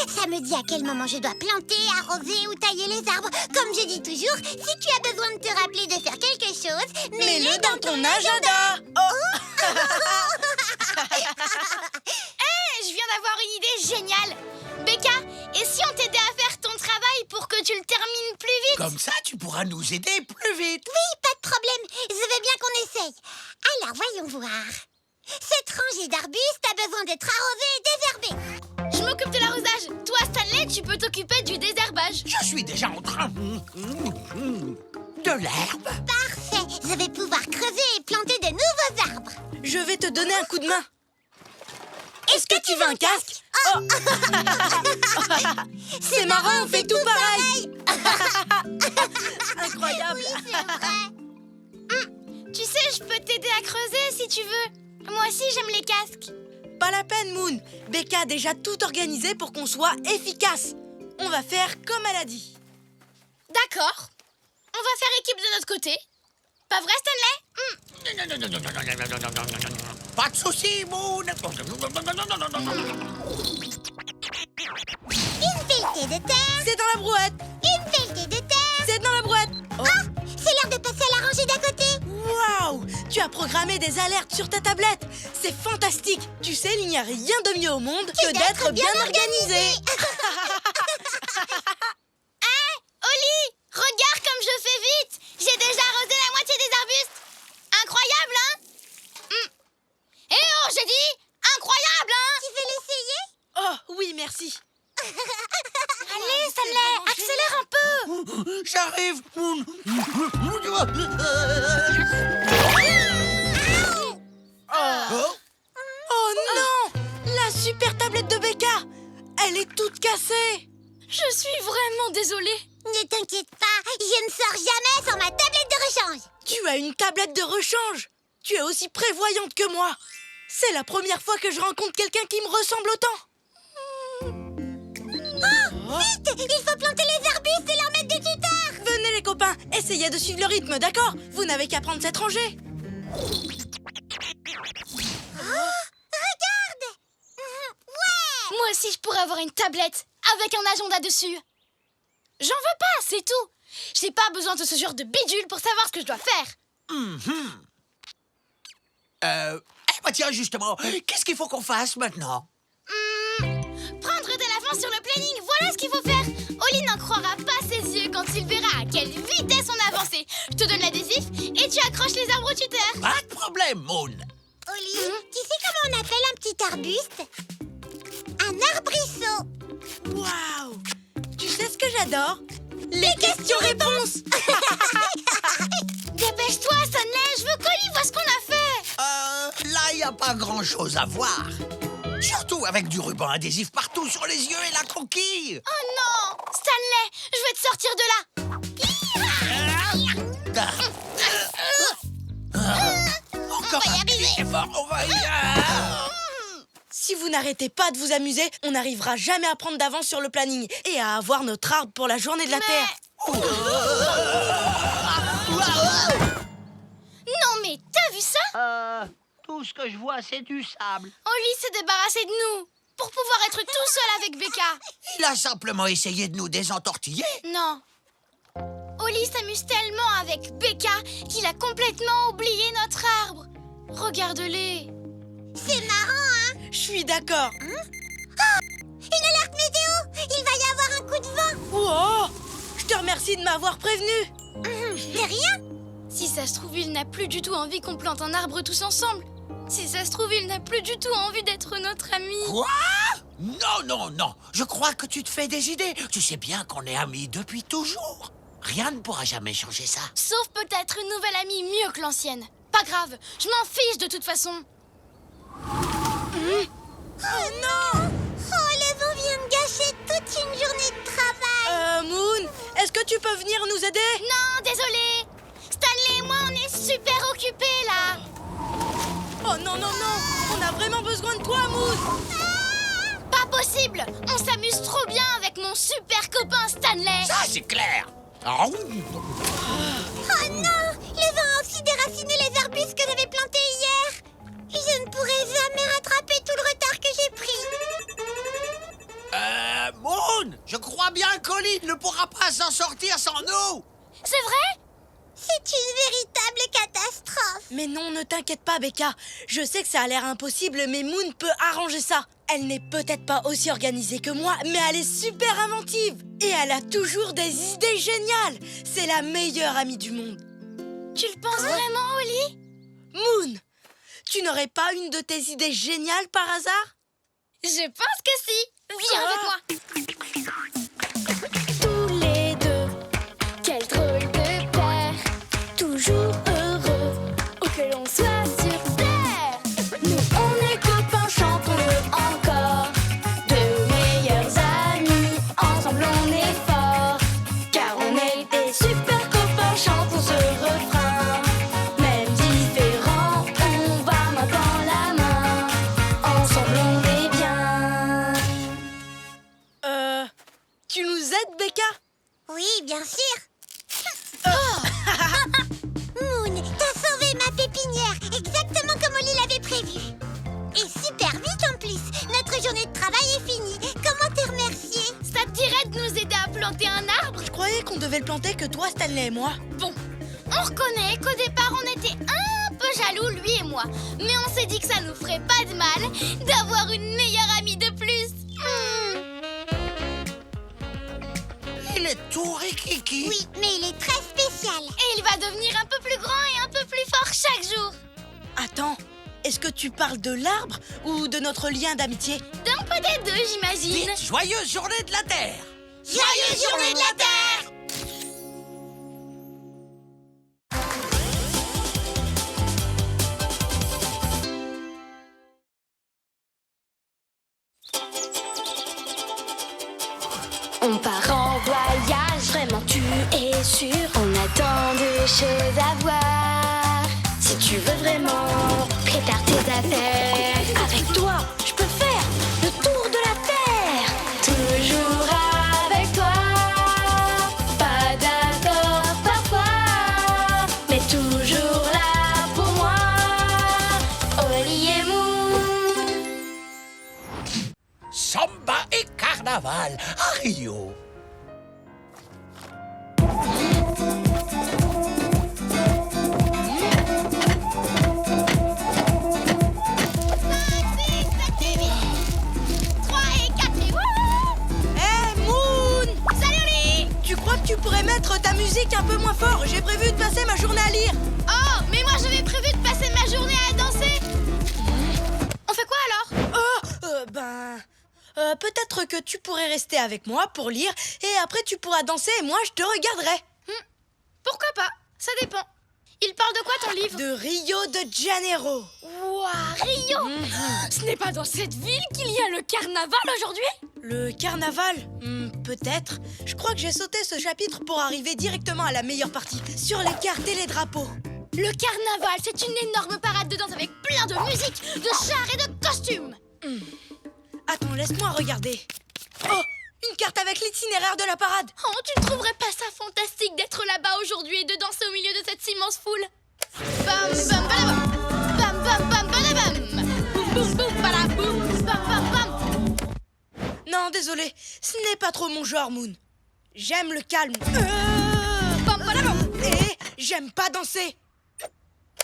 Ça me dit à quel moment je dois planter, arroser ou tailler les arbres. Comme je dis toujours, si tu as besoin de te rappeler de faire quelque chose, Mets-le dans ton agenda. Oh. Je viens d'avoir une idée géniale. Becca, et si on t'aidait à faire ton travail pour que tu le termines plus vite? Comme ça, tu pourras nous aider plus vite. Oui, pas de problème. Je veux bien qu'on essaye. Alors, voyons voir. Cette rangée d'arbustes a besoin d'être arrosée et désherbée. Je m'occupe de l'arrosage. Toi, Stanley, tu peux t'occuper du désherbage. Je suis déjà en train de l'herbe. Parfait. Je vais pouvoir creuser et planter de nouveaux arbres. Je vais te donner un coup de main. Est-ce que tu veux un casque? Oh. C'est marrant, on fait tout pareil. Incroyable. Oui, c'est vrai. Tu sais, je peux t'aider à creuser si tu veux. Moi aussi, j'aime les casques. Pas la peine, Moon. Becca a déjà tout organisé pour qu'on soit efficace. On va faire comme elle a dit. D'accord. On va faire équipe de notre côté. Pas vrai, Stanley? Pas de soucis, Moon. Une pelletée de terre. C'est dans la brouette. Une pelletée de terre. C'est dans la brouette. Oh. Ah, c'est l'heure de passer à la rangée d'à côté. Waouh! Tu as programmé des alertes sur ta tablette. C'est fantastique. Tu sais, il n'y a rien de mieux au monde que d'être bien organisé. Hé, Oli, regarde comme je fais vite. J'ai déjà arrosé la moitié des arbustes. Incroyable, hein? arrive, Moon. Oh non! La super tablette de Becca! Elle est toute cassée! Je suis vraiment désolée. Ne t'inquiète pas, je ne sors jamais sans ma tablette de rechange. Tu as une tablette de rechange! Tu es aussi prévoyante que moi! C'est la première fois que je rencontre quelqu'un qui me ressemble autant! Vite, il faut planter les arbustes et leur mettre des tuteurs. Venez les copains, essayez de suivre le rythme, d'accord? Vous n'avez qu'à prendre cette rangée! Regarde. Ouais. Moi aussi, je pourrais avoir une tablette avec un agenda dessus. J'en veux pas, c'est tout. J'ai pas besoin de ce genre de bidule pour savoir ce que je dois faire. Bah tiens, justement, qu'est-ce qu'il faut qu'on fasse maintenant? Prendre de l'avance sur le planning, voilà ce qu'il faut faire. Oli n'en croira pas ses yeux quand il verra à quelle vitesse on a avancé. Je te donne l'adhésif et tu accroches les arbres tuteurs. Pas de problème, Moon. Oli, tu sais comment on appelle un petit arbuste? Un arbrisseau. Waouh! Tu sais ce que j'adore? Les questions-réponses! Dépêche-toi, Stanley, je veux qu'Oli voit ce qu'on a fait. Là, il n'y a pas grand-chose à voir. Surtout avec du ruban adhésif partout sur les yeux et la coquille. Oh non! Stanley, je vais te sortir de là. Encore un petit effort, on va y... Si vous n'arrêtez pas de vous amuser, on n'arrivera jamais à prendre d'avance sur le planning et à avoir notre arbre pour la journée de la Terre. Non mais t'as vu ça? Tout ce que je vois, c'est du sable. Oli s'est débarrassé de nous pour pouvoir être tout seul avec Becca. Il a simplement essayé de nous désentortiller. Non. Oli s'amuse tellement avec Becca qu'il a complètement oublié notre arbre. Regarde-les. C'est marrant, hein? Je suis d'accord. Une alerte météo. Il va y avoir un coup de vent. Oh! Je te remercie de m'avoir prévenu. De rien. Si ça se trouve, il n'a plus du tout envie qu'on plante un arbre tous ensemble. Si ça se trouve, il n'a plus du tout envie d'être notre ami. Quoi? Non, non, non. Je crois que tu te fais des idées. Tu sais bien qu'on est amis depuis toujours. Rien ne pourra jamais changer ça. Sauf peut-être une nouvelle amie mieux que l'ancienne. Pas grave, je m'en fiche de toute façon. Oh non! Oh, le vent vient de gâcher toute une journée de travail. Moon, est-ce que tu peux venir nous aider? Non, désolé. Stanley et moi, on est super occupés là. Oh non, non, non! On a vraiment besoin de toi, Moon! Pas possible. On s'amuse trop bien avec mon super copain Stanley. Ça, c'est clair. Oh non! Le vent a aussi déraciné les arbustes que j'avais plantés hier. Je ne pourrai jamais rattraper tout le retard que j'ai pris. Moon, je crois bien qu'Olin ne pourra pas s'en sortir sans nous. C'est vrai? C'est une véritable catastrophe. Mais non, ne t'inquiète pas, Becca. Je sais que ça a l'air impossible, mais Moon peut arranger ça. Elle n'est peut-être pas aussi organisée que moi, mais elle est super inventive. Et elle a toujours des idées géniales. C'est la meilleure amie du monde. Tu le penses vraiment, Oli? Moon, tu n'aurais pas une de tes idées géniales par hasard? Je pense que si. Viens avec moi. Tous les deux, quel drôle de paire, toujours heureux, où que l'on soit sur terre. Nous on est copains, chantons-le encore, de meilleurs amis, ensemble on est forts, car on est des super copains, chantons ce refrain. Même différents, on va main dans la main, ensemble on est bien. Tu nous aides, Becca? Oui, bien sûr. Moon, t'as sauvé ma pépinière, exactement comme Oli l'avait prévu. Et super vite en plus. Notre journée de travail est finie. Comment te remercier? Ça te dirait de nous aider à planter un arbre? Je croyais qu'on devait le planter que toi, Stanley et moi. Bon, on reconnaît qu'au départ, on était un peu jaloux, lui et moi. Mais on s'est dit que ça nous ferait pas de mal d'avoir une meilleure amie de plus. Il est tout rikiki. Oui, mais il est très spécial. Et il va devenir un peu plus grand et un peu plus fort chaque jour. Attends, est-ce que tu parles de l'arbre ou de notre lien d'amitié? D'un peu des deux, j'imagine. Dites joyeuse journée de la Terre. Joyeuse journée de la Terre! On part en voyage, vraiment tu es sûr. On a tant de choses à voir. Si tu veux vraiment, prépare tes affaires. Avec toi, je peux faire le tour de la terre. Toujours avec toi. Pas d'accord parfois, mais toujours là pour moi. Oli et Moon. Samba et carnaval à Rio. Tu pourrais mettre ta musique un peu moins fort. J'ai prévu de passer ma journée à lire. Oh, mais moi j'avais prévu de passer ma journée à danser. On fait quoi alors? Peut-être que tu pourrais rester avec moi pour lire et après tu pourras danser et moi je te regarderai. Pourquoi pas? Ça dépend. Il parle de quoi ton livre? De Rio de Janeiro. Ouah, Rio! Ce n'est pas dans cette ville qu'il y a le carnaval aujourd'hui? Le carnaval? Peut-être. Je crois que j'ai sauté ce chapitre pour arriver directement à la meilleure partie, sur les cartes et les drapeaux. Le carnaval, c'est une énorme parade de danse avec plein de musique, de chars et de costumes. Attends, laisse-moi regarder. Oh, une carte avec l'itinéraire de la parade. Oh, tu ne trouverais pas ça fantastique d'être là-bas aujourd'hui et de danser au milieu de cette immense foule? Bam bam balabam, bam bam bam balabam, boum boum boum balaboum, bam bam bam. Non, désolé, ce n'est pas trop mon genre, Moon. J'aime le calme. Bam balabam. Et j'aime pas danser.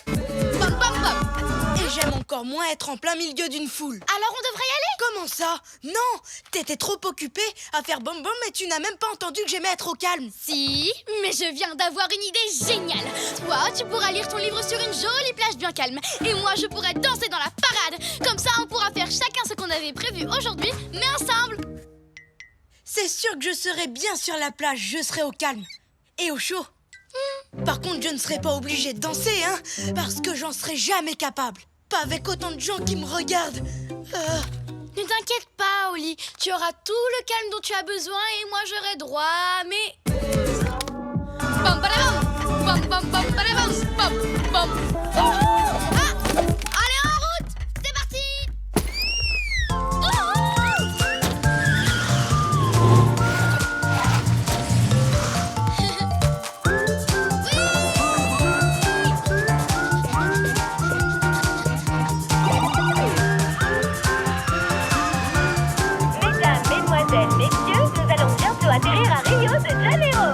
Bam bam bam. Et j'aime encore moins être en plein milieu d'une foule. Alors on devrait y aller? Comment ça? Non, t'étais trop occupée à faire bom bom et tu n'as même pas entendu que j'aimais être au calme. Si, mais je viens d'avoir une idée géniale. Toi, tu pourras lire ton livre sur une jolie plage bien calme. Et moi, je pourrais danser dans la parade. Comme ça, on pourra faire chacun ce qu'on avait prévu aujourd'hui, mais ensemble. C'est sûr que je serai bien sur la plage, je serai au calme. Et au chaud. Par contre, je ne serai pas obligée de danser, hein, parce que j'en serai jamais capable. Pas avec autant de gens qui me regardent. Ne t'inquiète pas, Oli. Tu auras tout le calme dont tu as besoin et moi j'aurai droit à mes... Bam balabam, bam bam bam balabam, bam bam. Ah, allez en route, c'est parti. Mesdames, mesdemoiselles, messieurs, nous allons bientôt atterrir à Rio de Janeiro.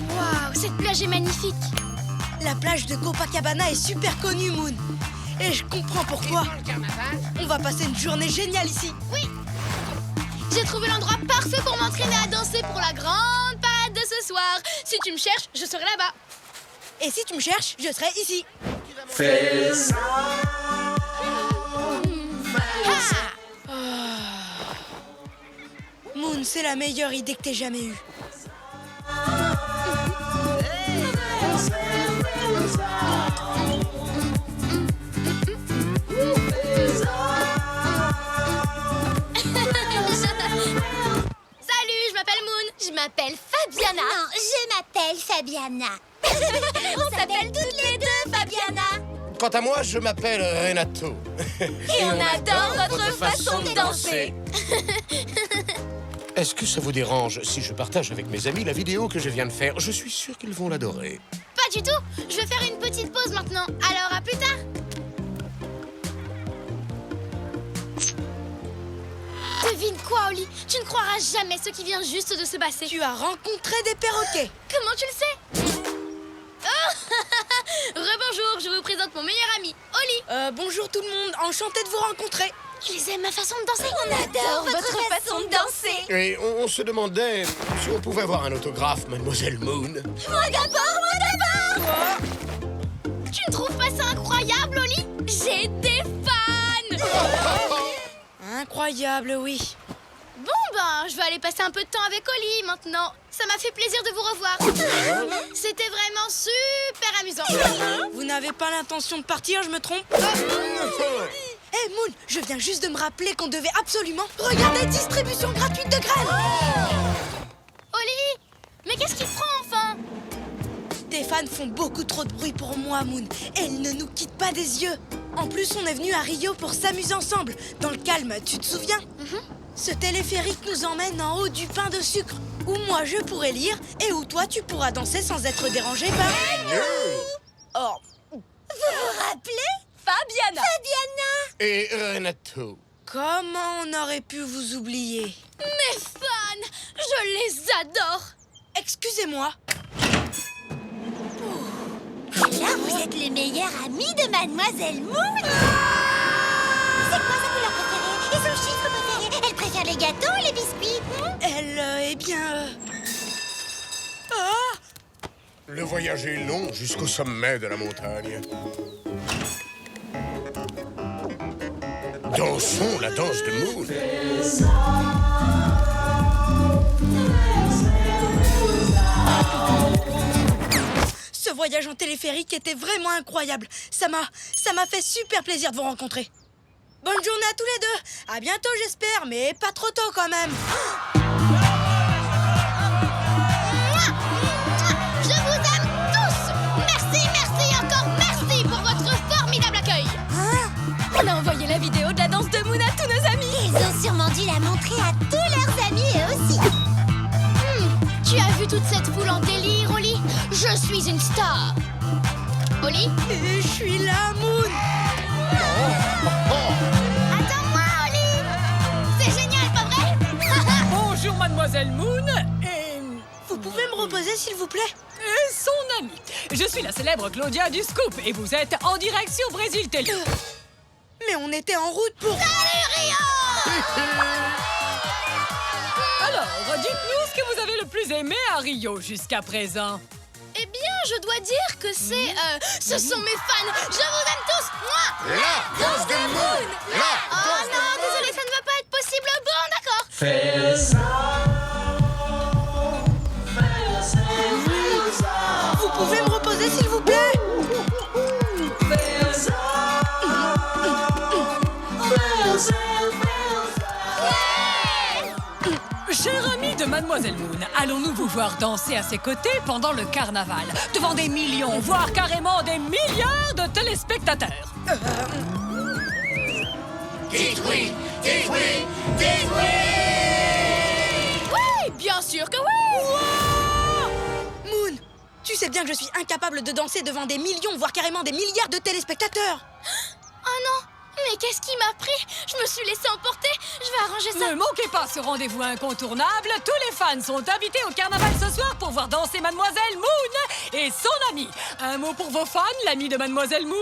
Waouh, cette plage est magnifique. La plage de Copacabana est super connue, Moon. Et je comprends pourquoi. On va passer une journée géniale ici. Oui. J'ai trouvé l'endroit parfait pour m'entraîner à danser pour la grande parade de ce soir. Si tu me cherches, je serai là-bas. Et si tu me cherches, je serai ici. Moon, c'est la meilleure idée que t'aies jamais eue. Salut, je m'appelle Moon. Je m'appelle Fabiana. Non, je m'appelle Fabiana. On s'appelle toutes les deux Fabiana. Quant à moi, je m'appelle Renato. Et on adore votre façon de danser. Est-ce que ça vous dérange si je partage avec mes amis la vidéo que je viens de faire? Je suis sûr qu'ils vont l'adorer. Pas du tout. Je vais faire une petite pause maintenant. Alors à plus tard. Devine quoi, Oli? Tu ne croiras jamais ce qui vient juste de se passer. Tu as rencontré des perroquets. Comment tu le sais? Rebonjour, je vous présente mon meilleur ami, Oli. Bonjour tout le monde, enchanté de vous rencontrer. Ils aiment ma façon de danser. On adore votre façon de danser. Et on se demandait si on pouvait avoir un autographe, Mademoiselle Moon. Moi d'abord. Tu ne trouves pas ça incroyable, Oli? J'ai des fans. Incroyable, oui. Bon, ben, je vais aller passer un peu de temps avec Oli maintenant. Ça m'a fait plaisir de vous revoir. C'était vraiment super amusant. Vous n'avez pas l'intention de partir, je me trompe? Hé Moon, je viens juste de me rappeler qu'on devait absolument regarder distribution gratuite de graines. Oli, mais qu'est-ce qu'il prend enfin? Tes fans font beaucoup trop de bruit pour moi, Moon. Elles ne nous quittent pas des yeux. En plus, on est venu à Rio pour s'amuser ensemble, dans le calme, tu te souviens? Ce téléphérique nous emmène en haut du pain de sucre, où moi je pourrais lire et où toi tu pourras danser sans être dérangé par... Oh. Vous vous rappelez? Fabiana. Et Renato. Comment on aurait pu vous oublier? Mes fans, je les adore. Excusez-moi. Alors, vous êtes les meilleurs amis de Mademoiselle Moon. C'est quoi sa couleur préférée et son chiffre préféré? Elle préfère les gâteaux ou les biscuits? Elle, eh bien... Ah! Le voyage est long jusqu'au sommet de la montagne. Dansons la danse de Moon. Ce voyage en téléphérique était vraiment incroyable. Ça m'a fait super plaisir de vous rencontrer. Bonne journée à tous les deux. À bientôt, j'espère, mais pas trop tôt quand même. Je vous aime tous. Merci, encore merci pour votre formidable accueil. On a envoyé la vidéo de la danse de Moon à tous nos amis. Ils ont sûrement dû la montrer à tous leurs amis eux aussi. Tu as vu toute cette foule en délire, Oli? Je suis une star. Oli? Et je suis là, Moon. Attends-moi, Oli. C'est génial, pas vrai? Bonjour, Mademoiselle Moon, et... Vous pouvez me reposer, s'il vous plaît? et son amie. Je suis la célèbre Claudia du Scoop, et vous êtes en direct sur Brésil Télé. Mais on était en route pour... Salut, Rio. Alors, dites-nous ce que vous avez le plus aimé à Rio jusqu'à présent. Eh bien, je dois dire que c'est... ce sont mes fans. Je vous aime tous. Moi. La danse de Moon. Oh non, désolé, ça ne va pas être possible. Bon, d'accord. Vous pouvez me reposer, s'il vous plaît? Cher ami de Mademoiselle Moon, allons-nous vous voir danser à ses côtés pendant le carnaval, devant des millions, voire carrément des milliards de téléspectateurs? Dites oui, dites oui, dites oui. Oui, bien sûr que oui. Moon, tu sais bien que je suis incapable de danser devant des millions, voire carrément des milliards de téléspectateurs. Oh non, mais qu'est-ce qui m'a pris? Je me suis laissée emporter. Je vais arranger ça. Ne manquez pas ce rendez-vous incontournable. Tous les fans sont invités au carnaval ce soir pour voir danser Mademoiselle Moon et son ami. Un mot pour vos fans, l'ami de Mademoiselle Moon?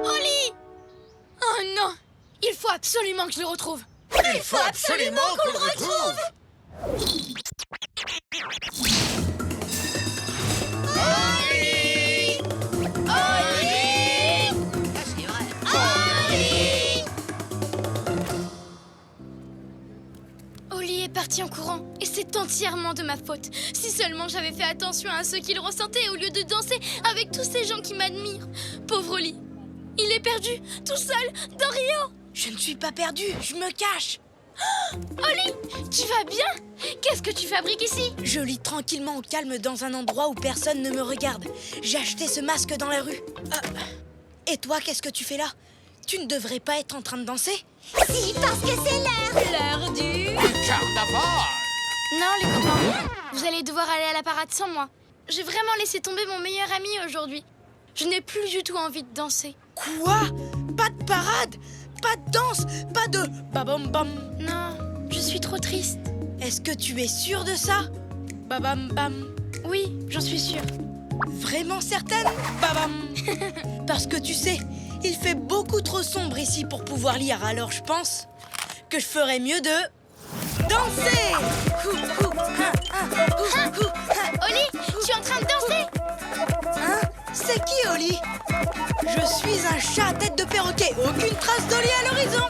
Oli! Oh non! Il faut absolument que je le retrouve. Il faut absolument qu'on le retrouve. Oli! Oli! Oli! Oli est parti en courant et c'est entièrement de ma faute. Si seulement j'avais fait attention à ce qu'il ressentait au lieu de danser avec tous ces gens qui m'admirent. Pauvre Oli, il est perdu, tout seul, dans Rio. Je ne suis pas perdue, je me cache. Oli, tu vas bien? Qu'est-ce que tu fabriques ici? Je lis tranquillement au calme dans un endroit où personne ne me regarde. J'ai acheté ce masque dans la rue. Et toi, qu'est-ce que tu fais là? Tu ne devrais pas être en train de danser? Si, parce que c'est l'heure du... Carnaval. Non, les copains, vous allez devoir aller à la parade sans moi. J'ai vraiment laissé tomber mon meilleur ami aujourd'hui. Je n'ai plus du tout envie de danser. Quoi? Pas de parade? Pas de danse? Pas de babam bam? Non, je suis trop triste. Est-ce que tu es sûre de ça? Babam bam? Oui, j'en suis sûre. Vraiment certaine? Babam! Parce que tu sais, il fait beaucoup trop sombre ici pour pouvoir lire, alors je pense que je ferais mieux de... danser! Oli, tu es en train de danser? Hein? C'est qui, Oli? Je suis un chat à tête de perroquet. Aucune trace d'Oli à l'horizon.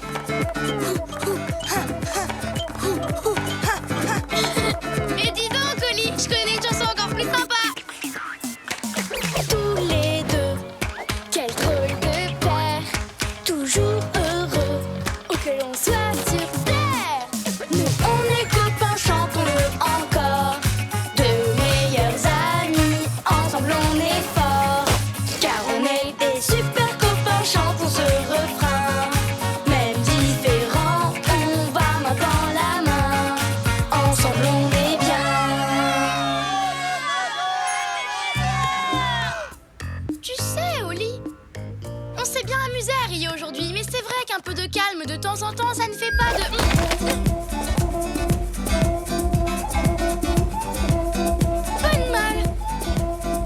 que l'on soit sur terre. Nous on est copains, chantons-le encore. De meilleurs amis, ensemble on est forts. Car on est des super copains, chantons ce refrain. Même différents, on va main dans la main. Ensemble on est bien. Tu sais, Oli, on s'est bien amusé à Rio aujourd'hui, mais c'est vrai qu'un peu de calme de temps en temps, ça ne fait pas de... Pas de mal.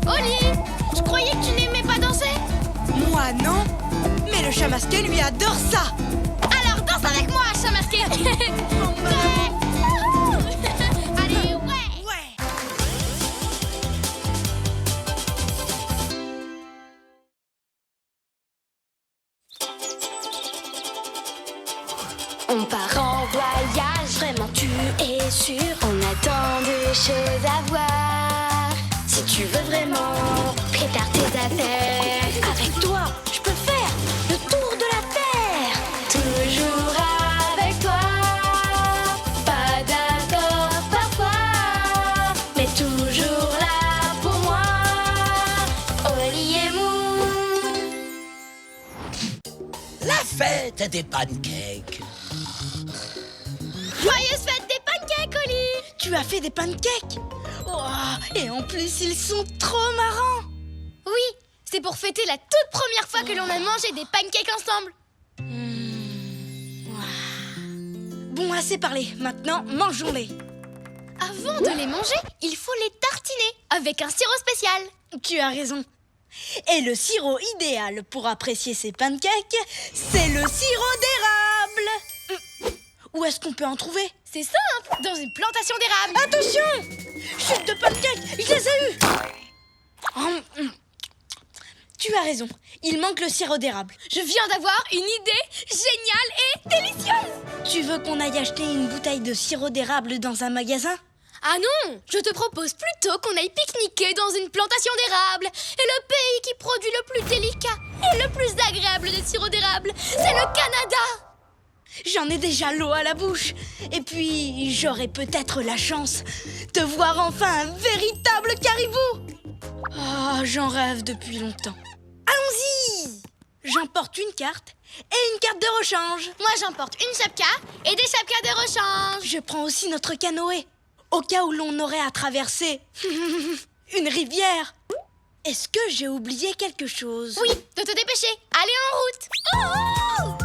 Oli, je croyais que tu n'aimais pas danser. Moi, non. Mais le chat masqué, lui, adore ça. Alors danse avec moi, chat masqué. Allez, ouais. Ouais. On part en voyage, vraiment tu es sûr. On a tant de choses à voir. Si tu veux vraiment, prépare tes affaires. Avec toi, je peux faire le tour de la terre. Toujours avec toi. Pas d'accord parfois, mais toujours là pour moi. Oli et Moon. La fête des pancakes. Joyeuse fête des pancakes, Oli. Tu as fait des pancakes. Oh, et en plus, ils sont trop marrants. Oui, c'est pour fêter la toute première fois que l'on a mangé des pancakes ensemble. Bon, assez parlé. Maintenant, mangeons-les. Avant de les manger, il faut les tartiner avec un sirop spécial. Tu as raison. Et le sirop idéal pour apprécier ces pancakes, c'est le sirop d'érable. Où est-ce qu'on peut en trouver? C'est simple, dans une plantation d'érable. Attention! Chute de pancakes, je les ai eus. Tu as raison, il manque le sirop d'érable. Je viens d'avoir une idée géniale et délicieuse. Tu veux qu'on aille acheter une bouteille de sirop d'érable dans un magasin? Ah non, je te propose plutôt qu'on aille pique-niquer dans une plantation d'érable. Et le pays qui produit le plus délicat et le plus agréable de sirop d'érable, c'est le Canada. J'en ai déjà l'eau à la bouche. Et puis, j'aurai peut-être la chance de voir enfin un véritable caribou. Ah, j'en rêve depuis longtemps. Allons-y! J'emporte une carte et une carte de rechange. Moi, j'emporte une chapka et des chapkas de rechange. Je prends aussi notre canoë, au cas où l'on aurait à traverser une rivière. Est-ce que j'ai oublié quelque chose? Oui, de te dépêcher. Allez en route. Oh!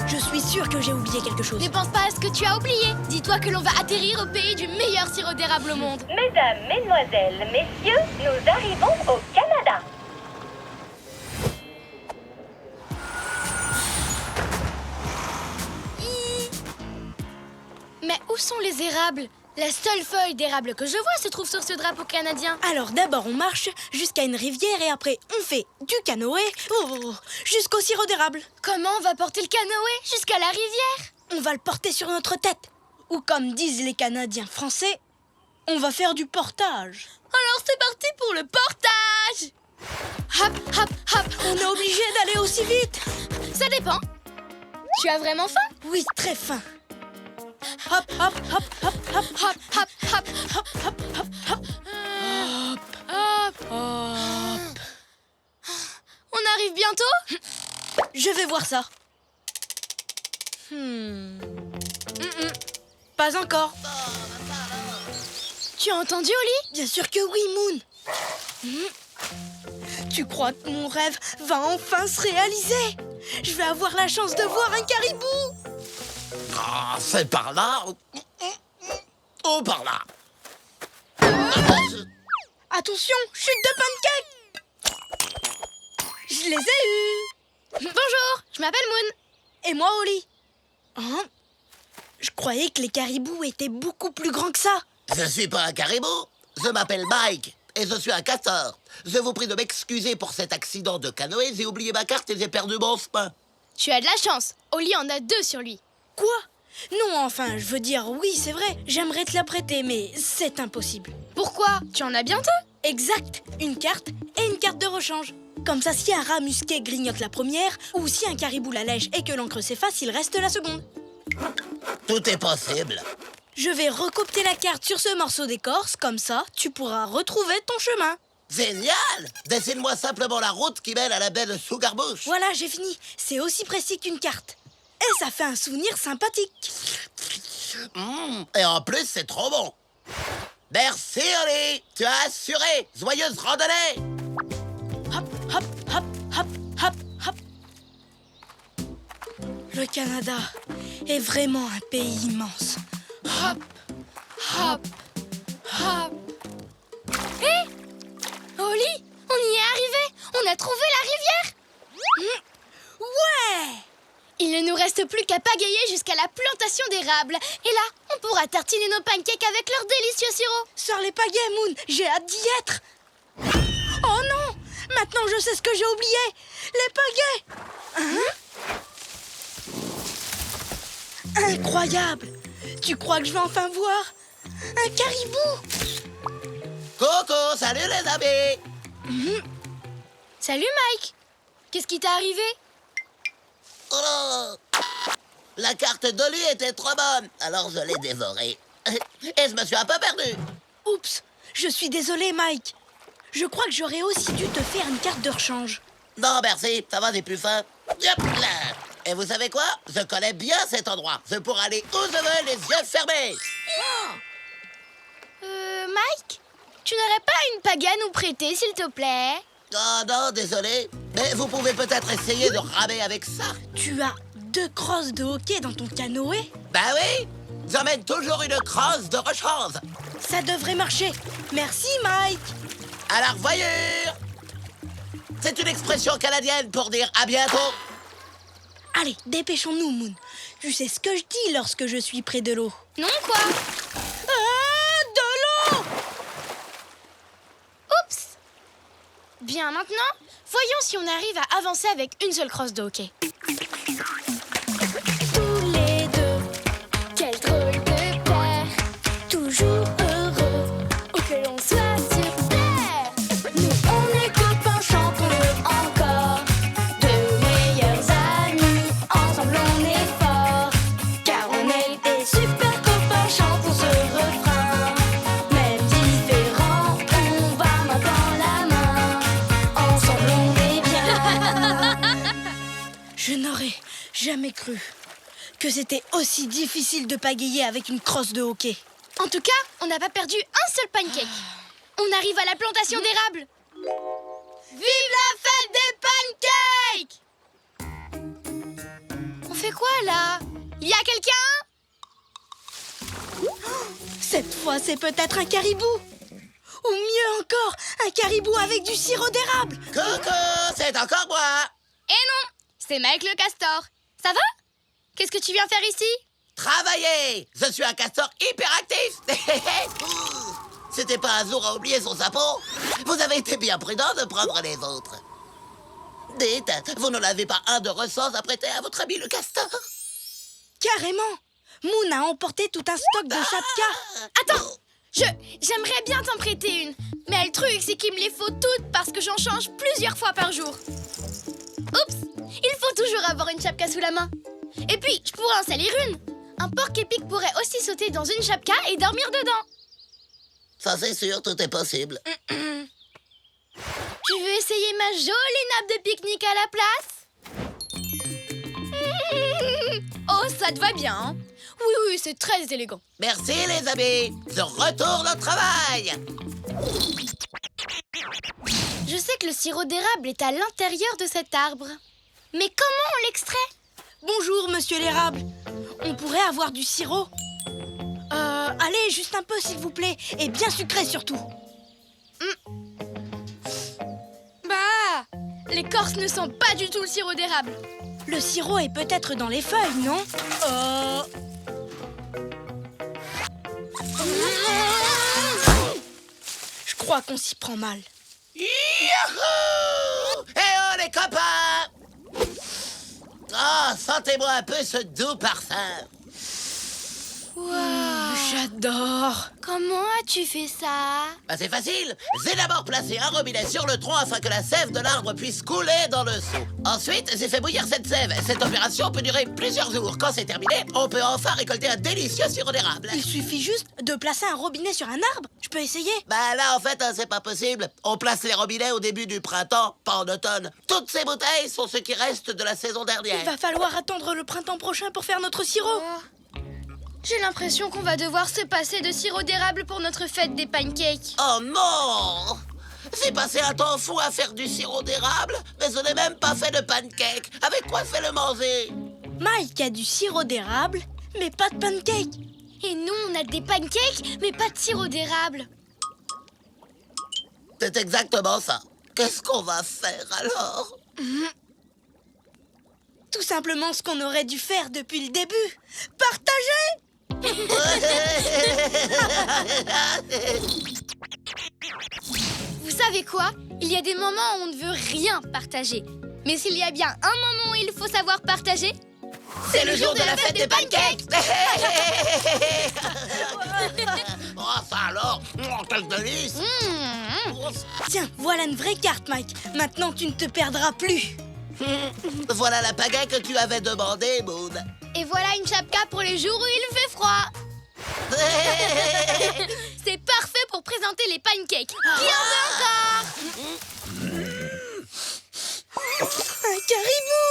Je suis sûre que j'ai oublié quelque chose. Ne pense pas à ce que tu as oublié. Dis-toi que l'on va atterrir au pays du meilleur sirop d'érable au monde. Mesdames, mesdemoiselles, messieurs, nous arrivons au Canada. Mais où sont les érables? La seule feuille d'érable que je vois se trouve sur ce drapeau canadien. Alors d'abord on marche jusqu'à une rivière et après on fait du canoë jusqu'au sirop d'érable. Comment on va porter le canoë jusqu'à la rivière? On va le porter sur notre tête. Ou comme disent les Canadiens français, on va faire du portage. Alors c'est parti pour le portage. Hop, hop, hop. On est obligé d'aller aussi vite. Ça dépend. Tu as vraiment faim? Oui, très faim. Hop, hop, hop, hop, hop, hop, hop, hop, hop, hop, hop, hop, hop, hop. On arrive bientôt? Je vais voir ça. Pas encore. Tu as entendu, Oli? Bien sûr que oui, Moon. Tu crois que mon rêve va enfin se réaliser? Je vais avoir la chance de voir un caribou. Ah, c'est par là. Oh, par là. Attention, chute de pancake. Je les ai eus. Bonjour, je m'appelle Moon. Et moi, Oli. Hein? Je croyais que les caribous étaient beaucoup plus grands que ça. Je suis pas un caribou. Je m'appelle Mike et je suis un castor. Je vous prie de m'excuser pour cet accident de canoë. J'ai oublié ma carte et j'ai perdu mon chemin. Tu as de la chance. Oli en a 2 sur lui. Quoi? Non, enfin, je veux dire, oui, c'est vrai. J'aimerais te la prêter, mais c'est impossible. Pourquoi? Tu en as bientôt? Exact, une carte et une carte de rechange. Comme ça, si un rat musqué grignote la première, ou si un caribou la lèche et que l'encre s'efface, il reste la seconde. Tout est possible. Je vais recopier la carte sur ce morceau d'écorce, comme ça, tu pourras retrouver ton chemin. Génial! Dessine-moi simplement la route qui mène à la baie de Sugarbush. Voilà, j'ai fini. C'est aussi précis qu'une carte. Et ça fait un souvenir sympathique. Et en plus, c'est trop bon. Merci, Oli. Tu as assuré. Joyeuse randonnée. Hop, hop, hop, hop, hop, hop. Le Canada est vraiment un pays immense. Hop, hop, hop. Hé, Oli, on y est arrivé. On a trouvé la rivière. Ouais! Il ne nous reste plus qu'à pagayer jusqu'à la plantation d'érables. Et là, on pourra tartiner nos pancakes avec leur délicieux sirop. Sors les pagaies, Moon. J'ai hâte d'y être. Oh non! Maintenant, je sais ce que j'ai oublié. Les pagaies. Incroyable! Tu crois que je vais enfin voir un caribou? Coco, salut les amis. Salut Mike. Qu'est-ce qui t'est arrivé? Oh, la carte d'Oli était trop bonne, alors je l'ai dévorée. Et je me suis un peu perdu. Oups, je suis désolé, Mike. Je crois que j'aurais aussi dû te faire une carte de rechange. Non, merci, ça va, j'ai plus faim. Hop là. Et vous savez quoi? Je connais bien cet endroit. Je pourrais aller où je veux, les yeux fermés. Mike, tu n'aurais pas une pagaie à nous prêter, s'il te plaît? Oh non, désolé. Mais vous pouvez peut-être essayer de ramer avec ça. Tu as 2 crosses de hockey dans ton canoë? Ben oui, j'emmène toujours une crosse de rechange. Ça devrait marcher. Merci, Mike. Alors voyez, c'est une expression canadienne pour dire à bientôt. Allez, dépêchons-nous, Moon. Tu sais ce que je dis lorsque je suis près de l'eau. Non, quoi? De l'eau! Oups! Bien, maintenant, voyons si on arrive à avancer avec une seule crosse de hockey. Tous les deux, quel drôle de paire, toujours heureux, où que l'on soit sur terre. Nous on est copains, chantons-le encore, de meilleurs amis, ensemble on est forts, car on est des super copains, chantons ce refrain. Même différents, on va main dans la main, ensemble on est bien. Je n'aurais jamais cru que c'était aussi difficile de pagayer avec une crosse de hockey. En tout cas, on n'a pas perdu un seul pancake. On arrive à la plantation d'érables. Vive la fête des pancakes! On fait quoi là? Il y a quelqu'un? Cette fois, c'est peut-être un caribou. Ou mieux encore, un caribou avec du sirop d'érable. Coco, c'est encore moi. Eh non, c'est Mike le castor. Ça va? Qu'est-ce que tu viens faire ici? Travailler. Je suis un castor hyperactif. C'était pas un jour à oublier son sapot. Vous avez été bien prudent de prendre les autres. Dites, vous n'en avez pas un de rechange à prêter à votre ami le castor? Carrément. Moon a emporté tout un stock de chapkas. Attends, j'aimerais bien t'en prêter une. Mais le truc, c'est qu'il me les faut toutes parce que j'en change plusieurs fois par jour. Oups, il faut toujours avoir une chapka sous la main. Et puis, je pourrais en salir une. Un porc épic pourrait aussi sauter dans une chapka et dormir dedans. Ça, c'est sûr, tout est possible. Tu veux essayer ma jolie nappe de pique-nique à la place? Oh, ça te va bien, hein? Oui, c'est très élégant. Merci, les amis. Je retourne au travail. Je sais que le sirop d'érable est à l'intérieur de cet arbre. Mais comment on l'extrait? Bonjour, monsieur l'érable. On pourrait avoir du sirop? Allez, juste un peu, s'il vous plaît. Et bien sucré, surtout. Bah, l'écorce ne sent pas du tout le sirop d'érable. Le sirop est peut-être dans les feuilles, non? Je crois qu'on s'y prend mal. Youhou! Eh oh, les copains! Ah, sentez-moi un peu ce doux parfum. J'adore. Comment as-tu fait ça? Bah, c'est facile. J'ai d'abord placé un robinet sur le tronc afin que la sève de l'arbre puisse couler dans le seau. Ensuite, j'ai fait bouillir cette sève. Cette opération peut durer plusieurs jours. Quand c'est terminé, on peut enfin récolter un délicieux sirop d'érable. Il suffit juste de placer un robinet sur un arbre. Je peux essayer? Bah là, en fait, c'est pas possible. On place les robinets au début du printemps, pas en automne. Toutes ces bouteilles sont ce qui reste de la saison dernière. Il va falloir attendre le printemps prochain pour faire notre sirop. J'ai l'impression qu'on va devoir se passer de sirop d'érable pour notre fête des pancakes. Oh non! J'ai passé un temps fou à faire du sirop d'érable, mais je n'ai même pas fait de pancake. Avec quoi fais-le manger? Mike a du sirop d'érable, mais pas de pancake. Et nous, on a des pancakes, mais pas de sirop d'érable. C'est exactement ça. Qu'est-ce qu'on va faire alors? Tout simplement ce qu'on aurait dû faire depuis le début. Partager! Vous savez quoi? Il y a des moments où on ne veut rien partager. Mais s'il y a bien un moment où il faut savoir partager, c'est le jour de la fête des pancakes. Oh, ça alors! Quel délice! Tiens, voilà une vraie carte, Mike. Maintenant, tu ne te perdras plus. Voilà la pagaie que tu avais demandé, Moon. et voilà une chapka pour les jours où il fait froid. C'est parfait pour présenter les pancakes. Qui en veut encore? Un caribou!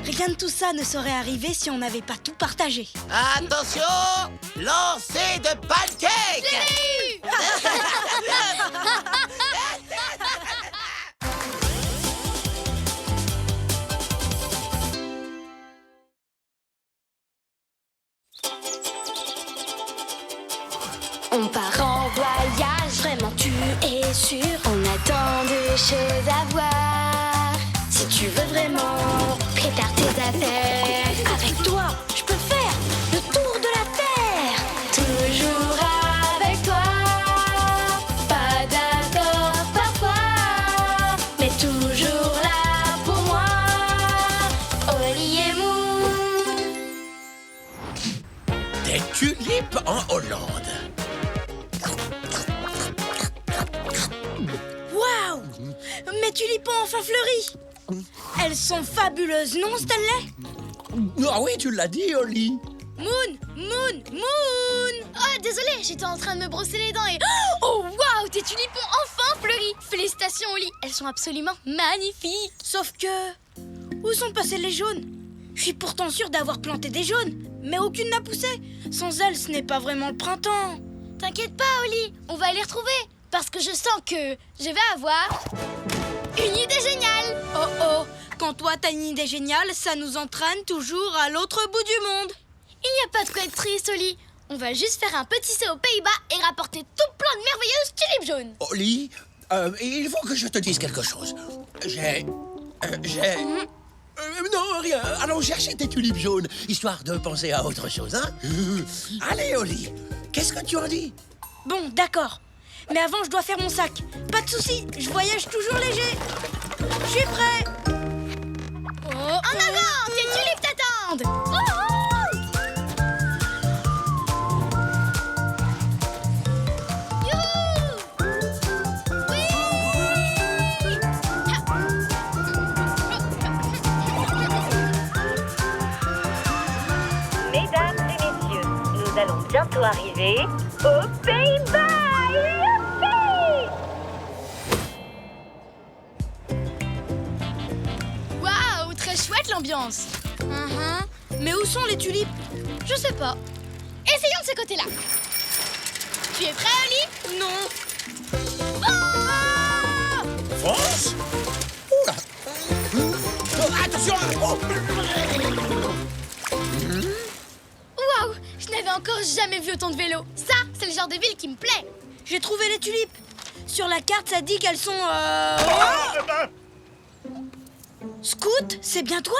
Rien de tout ça ne serait arrivé si on n'avait pas tout partagé. Attention! Lancer de pancakes! On part en voyage, vraiment tu es sûr. On a tant de choses à voir. Si tu veux vraiment préparer tes affaires, avec toi, je peux faire le tour de la terre. Toujours avec toi. Pas d'accord parfois, mais toujours là pour moi. Oli et Moon. Des tulipes en Hollande. Waouh! Mes tulipes ont enfin fleuri! Elles sont fabuleuses, non, Stanley? Ah oui, tu l'as dit, Oli. Moon! Moon! Moon! Oh, désolée, j'étais en train de me brosser les dents et... Oh, waouh, tes tulipes ont enfin fleuri. Félicitations, Oli, elles sont absolument magnifiques. Sauf que... Où sont passés les jaunes? Je suis pourtant sûre d'avoir planté des jaunes, mais aucune n'a poussé. Sans elles, ce n'est pas vraiment le printemps. T'inquiète pas, Oli, on va les retrouver. Parce que je sens que je vais avoir une idée géniale. Oh oh, quand toi t'as une idée géniale, ça nous entraîne toujours à l'autre bout du monde. Il n'y a pas de quoi être triste, Oli. On va juste faire un petit saut aux Pays-Bas et rapporter tout plein de merveilleuses tulipes jaunes. Oli, il faut que je te dise quelque chose. Non, rien. Allons chercher tes tulipes jaunes, histoire de penser à autre chose, hein? Allez, Oli, qu'est-ce que tu en dis? Bon, d'accord. Mais avant, je dois faire mon sac. Pas de souci, je voyage toujours léger. Je suis prêt. En avant, tes tulipes t'attendent. Mesdames et messieurs, nous allons bientôt arriver aux Pays-Bas. Waouh, très chouette l'ambiance. Mais où sont les tulipes? Je sais pas. Essayons de ce côté-là. Tu es prêt, Oli? Non. France? Oula! Oh, attention! Oh. Waouh, je n'avais encore jamais vu autant de vélos. Ça, c'est le genre de ville qui me plaît. J'ai trouvé les tulipes. Sur la carte, ça dit qu'elles sont... Scout, c'est bien toi?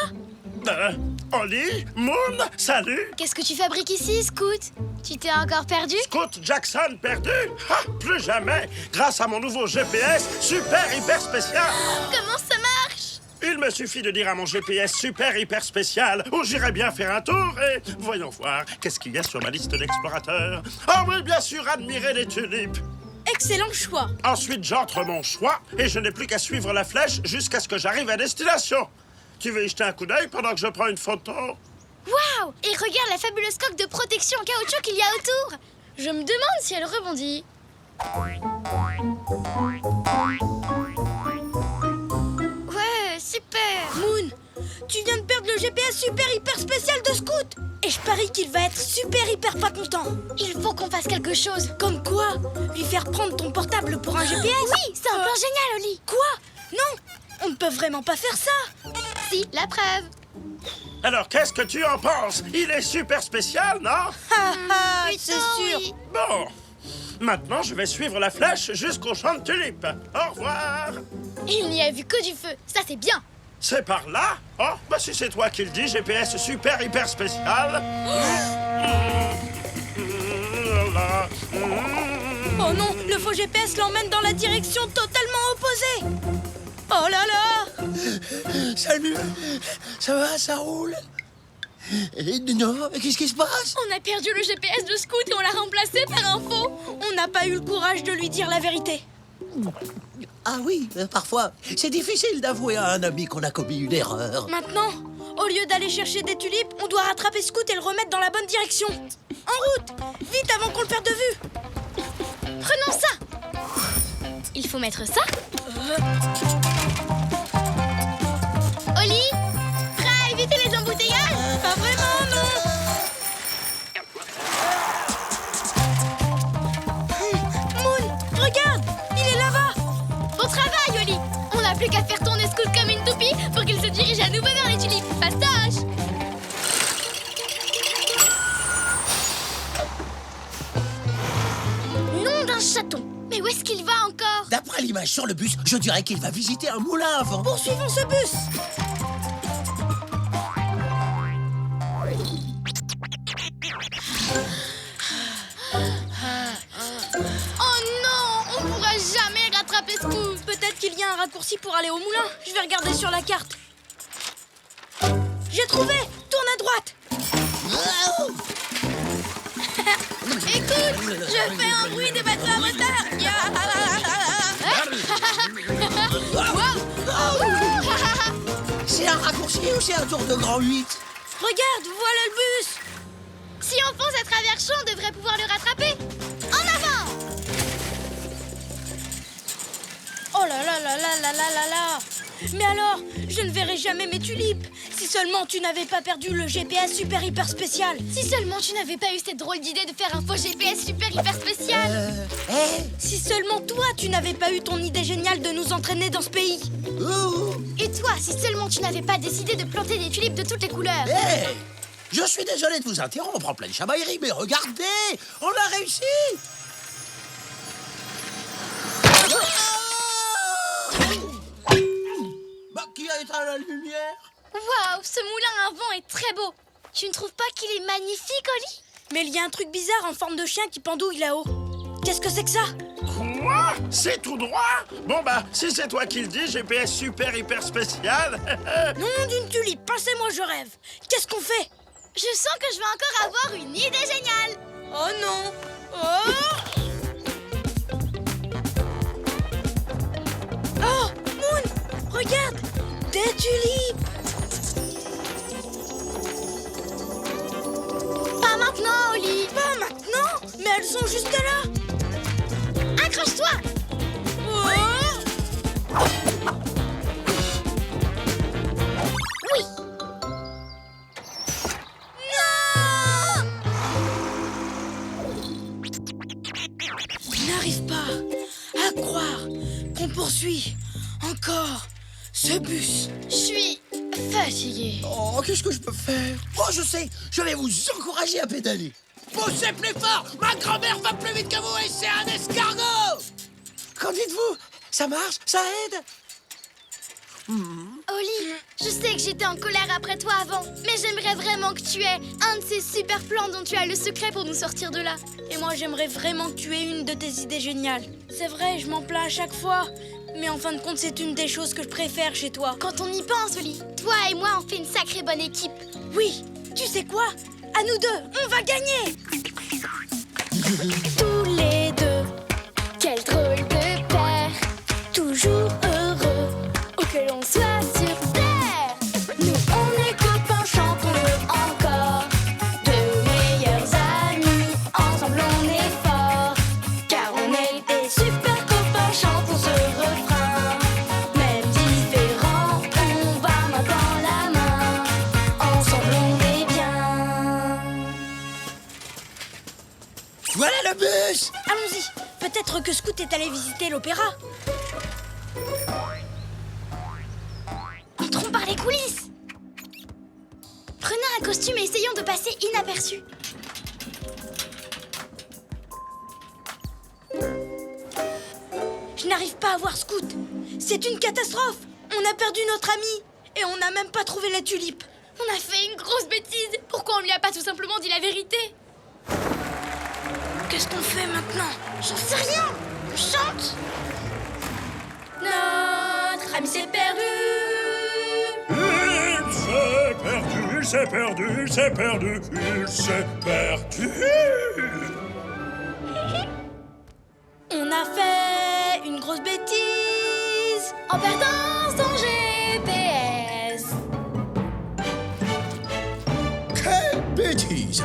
Oli, Moon, salut. Qu'est-ce que tu fabriques ici, Scout? Tu t'es encore perdu? Scout Jackson perdu? Ha, plus jamais! Grâce à mon nouveau GPS super hyper spécial! Comment ça marche? Il me suffit de dire à mon GPS super hyper spécial où j'irai bien faire un tour et voyons voir qu'est-ce qu'il y a sur ma liste d'explorateurs. Ah oui, bien sûr, admirer les tulipes. Excellent choix. Ensuite, j'entre mon choix et je n'ai plus qu'à suivre la flèche jusqu'à ce que j'arrive à destination. Tu veux y jeter un coup d'œil pendant que je prends une photo? Waouh! Et regarde la fabuleuse coque de protection en caoutchouc qu'il y a autour. Je me demande si elle rebondit. Ouais, super! Moon, tu viens de perdre le GPS super hyper spécial de Scout. Et je parie qu'il va être super hyper pas content. Il faut qu'on fasse quelque chose. Comme quoi? Lui faire prendre ton portable pour un GPS? Oui, c'est un plan génial, Oli. Quoi? Non, on ne peut vraiment pas faire ça. Si, la preuve. Alors, qu'est-ce que tu en penses? Il est super spécial, non? C'est sûr. Oui. Bon, maintenant je vais suivre la flèche jusqu'au champ de tulipes. Au revoir. Il n'y a vu que du feu. Ça, c'est bien. C'est par là? Oh, bah si c'est toi qui le dis, GPS super hyper spécial. Oh non, le faux GPS l'emmène dans la direction totalement opposée. Oh là là! Salut. Ça va, ça roule? Non, mais qu'est-ce qui se passe? On a perdu le GPS de Scout et on l'a remplacé par un faux. On n'a pas eu le courage de lui dire la vérité. Ah oui, parfois, c'est difficile d'avouer à un ami qu'on a commis une erreur. Maintenant, au lieu d'aller chercher des tulipes, on doit rattraper Scout et le remettre dans la bonne direction. En route! Vite avant qu'on le perde de vue! Prenons ça. Il faut mettre ça. Oli, prêt à éviter les embouteillages? Pas vraiment, non! Moon, regarde! Il est là-bas! Bon travail, Oli. On n'a plus qu'à faire tourner Scout comme une toupie pour qu'il se dirige à nouveau vers les tulipes. Fastoche! Nom d'un chaton. Mais où est-ce qu'il va encore? D'après l'image sur le bus, je dirais qu'il va visiter un moulin à vent. Poursuivons ce bus! Oh non, on pourra jamais rattraper Scout. Peut-être qu'il y a un raccourci pour aller au moulin. Je vais regarder sur la carte. J'ai trouvé! Tourne à droite! Écoute, je fais un bruit de bateau à moteur. C'est un raccourci ou c'est un tour de grand 8? Regarde, voilà le bus! Si on fonce à travers champ, on devrait pouvoir le rattraper. En avant! Oh là là là là là là là là! Mais alors, je ne verrai jamais mes tulipes. Si seulement tu n'avais pas perdu le GPS super hyper spécial. Si seulement tu n'avais pas eu cette drôle d'idée de faire un faux GPS super hyper spécial. Si seulement toi, tu n'avais pas eu ton idée géniale de nous entraîner dans ce pays. Et toi, si seulement tu n'avais pas décidé de planter des tulipes de toutes les couleurs. Je suis désolé de vous interrompre en pleine chamaillerie, mais regardez, on a réussi. Bah, qui a éteint la lumière? Waouh, ce moulin à vent est très beau. Tu ne trouves pas qu'il est magnifique, Oli? Mais il y a un truc bizarre en forme de chien qui pendouille là-haut. Qu'est-ce que c'est que ça? Quoi? C'est tout droit? Bon bah, si c'est toi qui le dis, GPS super hyper spécial. Non, d'une tulipe, passez-moi, je rêve. Qu'est-ce qu'on fait? Je sens que je vais encore avoir une idée géniale. Oh non! Oh! Oh, Moon, regarde! Des tulipes! Pas maintenant, Oli. Pas maintenant? Mais elles sont juste là! Accroche-toi! Oh! Oui! Non! Je n'arrive pas à croire qu'on poursuit encore ce bus. Je suis fatiguée. Oh, qu'est-ce que je peux faire? Oh, je sais, je vais vous encourager à pédaler. Poussez plus fort! Ma grand-mère va plus vite que vous et c'est un escargot! Qu'en dites-vous? Ça marche? Ça aide? Oli, je Je sais que j'étais en colère après toi avant, mais j'aimerais vraiment que tu aies un de ces super plans dont tu as le secret pour nous sortir de là. Et moi, j'aimerais vraiment que tu aies une de tes idées géniales. C'est vrai, je m'en plains à chaque fois. Mais en fin de compte, c'est une des choses que je préfère chez toi. Quand on y pense, Oli, toi et moi, on fait une sacrée bonne équipe. Oui, tu sais quoi? À nous deux, on va gagner! Tous les deux, quel drôle de paire, toujours heureux, où que l'on soit sur terre. Nous on est copains, chantons-le encore. Deux meilleurs amis, ensemble on est forts. Car on est des super copains, chantons ce refrain. Même différents, on va main dans la main. Ensemble on est bien. Voilà le bus! Allons-y. Peut-être que Scout est allé visiter l'opéra. Entrons par les coulisses. Prenez un costume et essayons de passer inaperçus. Je n'arrive pas à voir Scout. C'est une catastrophe. On a perdu notre ami. Et on n'a même pas trouvé les tulipes. On a fait une grosse bêtise. Pourquoi on lui a pas tout simplement dit la vérité? Qu'est-ce qu'on fait maintenant? J'en sais rien. On chante. Notre ami s'est perdu. Il s'est perdu, il s'est perdu, il s'est perdu, il s'est perdu. On a fait une grosse bêtise En perdant son GPS. Quelle bêtise!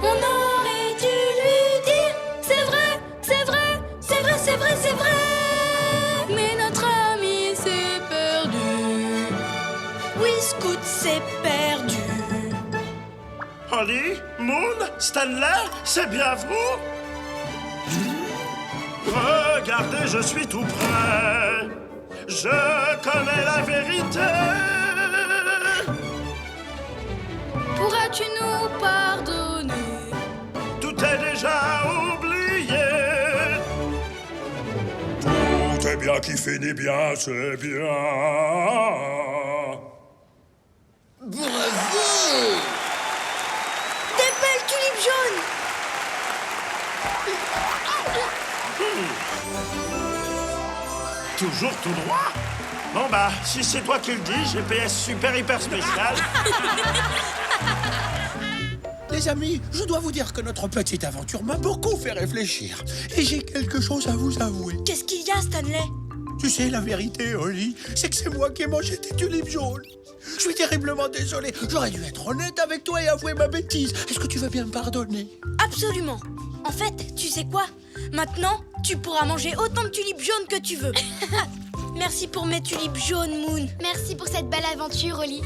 On aurait dû lui dire c'est vrai, c'est vrai, c'est vrai, c'est vrai, c'est vrai. Mais notre ami s'est perdu. Oui, Scout s'est perdu. Holly, Moon, Stanley, c'est bien vous? Regardez, je suis tout près. Je connais la vérité. Pourras-tu nous pardonner? Tout est déjà oublié. Tout est bien qui finit bien, c'est bien. Bravo! Des belles tulipes jaunes. Toujours tout droit? Bon bah, si c'est toi qui le dis, GPS super hyper spécial. Les amis, je dois vous dire que notre petite aventure m'a beaucoup fait réfléchir. Et j'ai quelque chose à vous avouer. Qu'est-ce qu'il y a, Stanley? Tu sais, la vérité, Holly, c'est que c'est moi qui ai mangé tes tulipes jaunes. Je suis terriblement désolé. J'aurais dû être honnête avec toi et avouer ma bêtise. Est-ce que tu veux bien me pardonner? Absolument. En fait, tu sais quoi? Maintenant, tu pourras manger autant de tulipes jaunes que tu veux. Merci pour mes tulipes jaunes, Moon. Merci pour cette belle aventure, Oli.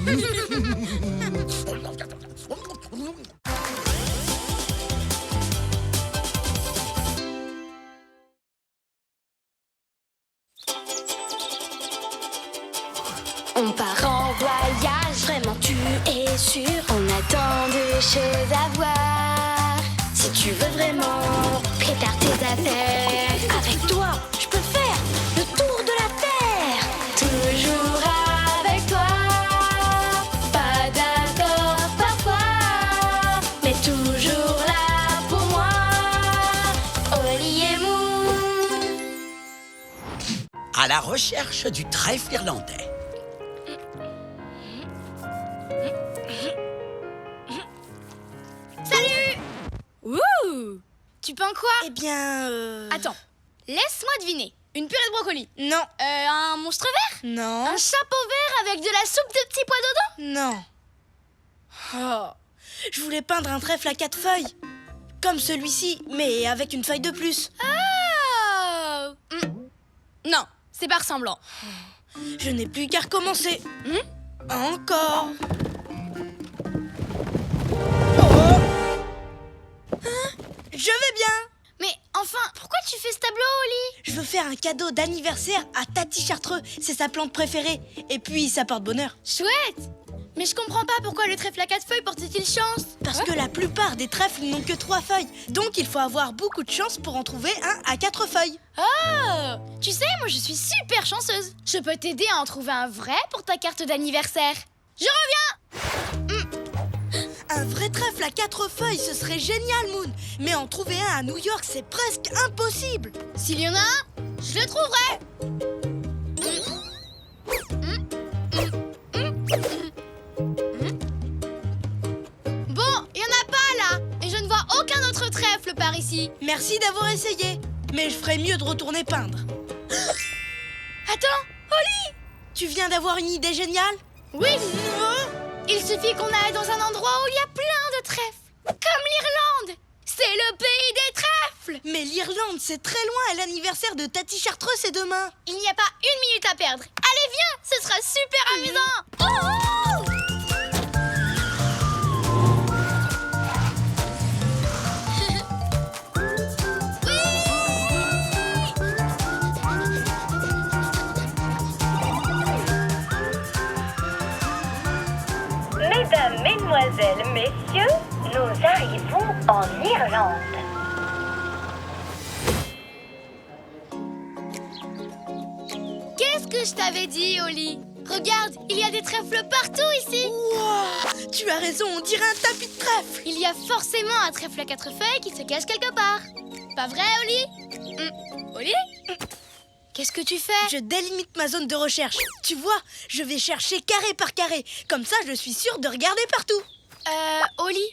On part en voyage, vraiment tu es sûr. On a tant de choses à voir. Si tu veux vraiment prépare tes affaires. Avec toi, je peux faire le tour de la terre. Toujours avec toi. Pas d'accord parfois, mais toujours là pour moi. Oli et Moon. À la recherche du trèfle irlandais. Salut! Ouh! Tu peins quoi? Eh bien, Attends, laisse-moi deviner. Une purée de brocoli? Non. Un monstre vert? Non. Un chapeau vert avec de la soupe de petits pois dedans? Non. Oh. Je voulais peindre un trèfle à 4 feuilles. Comme celui-ci, mais avec une feuille de plus. Oh! Non, c'est pas ressemblant. Je n'ai plus qu'à recommencer. Encore. Je vais bien. Mais enfin, pourquoi tu fais ce tableau, Oli? Je veux faire un cadeau d'anniversaire à Tati Chartreux. C'est sa plante préférée. Et puis, ça porte bonheur. Chouette! Mais je comprends pas pourquoi le trèfle à 4 feuilles porte-t-il chance? Parce que la plupart des trèfles n'ont que 3 feuilles. Donc il faut avoir beaucoup de chance pour en trouver un à 4 feuilles. Oh! Tu sais, moi je suis super chanceuse. Je peux t'aider à en trouver un vrai pour ta carte d'anniversaire. Je reviens! Un vrai trèfle à 4 feuilles, ce serait génial, Moon. Mais en trouver un à New York, c'est presque impossible. S'il y en a un, je le trouverai! Bon, il y en a pas là! Et je ne vois aucun autre trèfle par ici. Merci d'avoir essayé. Mais je ferais mieux de retourner peindre. Attends, Oli! Tu viens d'avoir une idée géniale? Oui! Il suffit qu'on aille dans un endroit où il y a plein de trèfles. Comme l'Irlande! C'est le pays des trèfles! Mais l'Irlande, c'est très loin et l'anniversaire de Tati Chartreux, c'est demain. Il n'y a pas une minute à perdre. Allez, viens! Ce sera super amusant! Oh, oh! Mesdames, mesdemoiselles, messieurs, nous arrivons en Irlande. Qu'est-ce que je t'avais dit, Oli? Regarde, il y a des trèfles partout ici. Wow, tu as raison, on dirait un tapis de trèfle. Il y a forcément un trèfle à 4 feuilles qui se cache quelque part. Pas vrai, Oli? Oli? Qu'est-ce que tu fais? Je délimite ma zone de recherche. Tu vois, je vais chercher carré par carré. Comme ça, je suis sûre de regarder partout. Oli,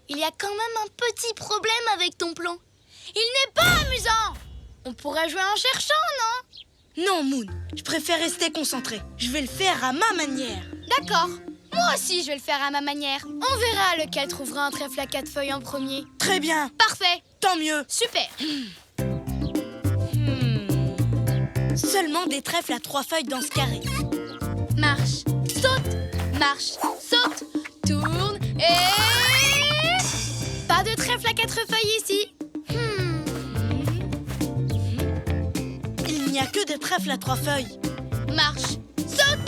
il y a quand même un petit problème avec ton plan. Il n'est pas amusant. On pourrait jouer en cherchant, non? Non, Moon, je préfère rester concentrée. Je vais le faire à ma manière. D'accord. Moi aussi, je vais le faire à ma manière. On verra lequel trouvera un trèfle à 4 feuilles en premier. Très bien. Parfait. Tant mieux. Super. Seulement des trèfles à 3 feuilles dans ce carré. Marche, saute, tourne et... Pas de trèfle à 4 feuilles ici. Il n'y a que des trèfles à 3 feuilles. Marche, saute,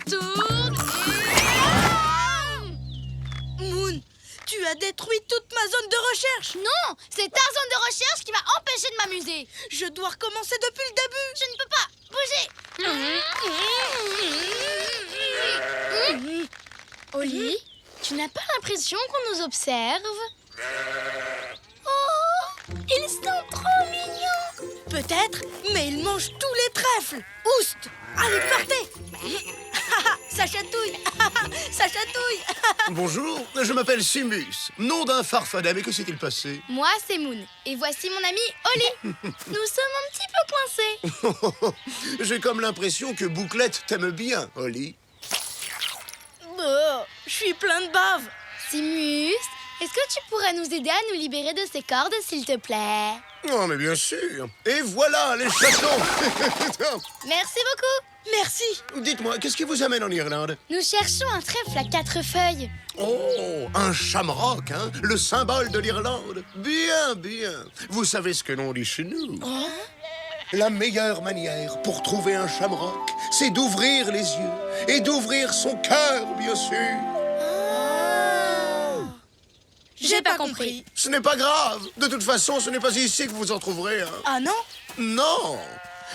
tourne et... Moon, tu as détruit toute ma zone de recherche. Non, c'est ta zone de recherche qui m'a empêché de m'amuser. Je dois recommencer depuis le début. Je ne peux pas bouger. Oli, tu n'as pas l'impression qu'on nous observe? Oh, ils sont trop mignons. Peut-être, mais ils mangent tous les trèfles. Oust! Allez, partez. Ça chatouille. Ça chatouille. Bonjour, je m'appelle Simus, nom d'un farfadet, mais que s'est-il passé? Moi, c'est Moon. Et voici mon ami Oli. Nous sommes un petit peu coincés. J'ai comme l'impression que Bouclette t'aime bien, Oli. Je suis plein de bave. Simus, est-ce que tu pourrais nous aider à nous libérer de ces cordes, s'il te plaît? Oh, mais bien sûr. Et voilà, les chatons. Merci beaucoup. Merci. Dites-moi, qu'est-ce qui vous amène en Irlande? Nous cherchons un trèfle à 4 feuilles. Oh, un shamrock, hein? Le symbole de l'Irlande. Bien, bien. Vous savez ce que l'on dit chez nous? La meilleure manière pour trouver un shamrock, c'est d'ouvrir les yeux et d'ouvrir son cœur, bien sûr. J'ai pas compris. Ce n'est pas grave. De toute façon, ce n'est pas ici que vous en trouverez un. Ah non? Non.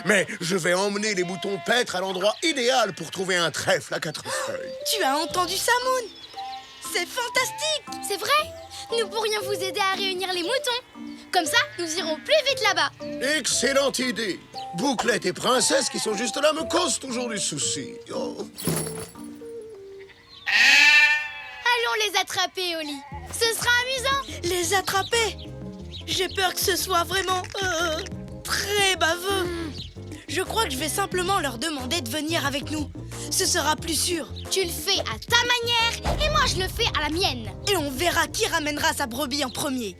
Mais je vais emmener les boutons paître à l'endroit idéal pour trouver un trèfle à 4 feuilles. Tu as entendu ça, Moon? C'est fantastique. C'est vrai? Nous pourrions vous aider à réunir les moutons. Comme ça, nous irons plus vite là-bas. Excellente idée. Bouclette et Princesse qui sont juste là me causent toujours du souci. Oh. Allons les attraper, Oli. Ce sera amusant. Les attraper? J'ai peur que ce soit vraiment très baveux. Je crois que je vais simplement leur demander de venir avec nous. Ce sera plus sûr. Tu le fais à ta manière et moi je le fais à la mienne. Et on verra qui ramènera sa brebis en premier.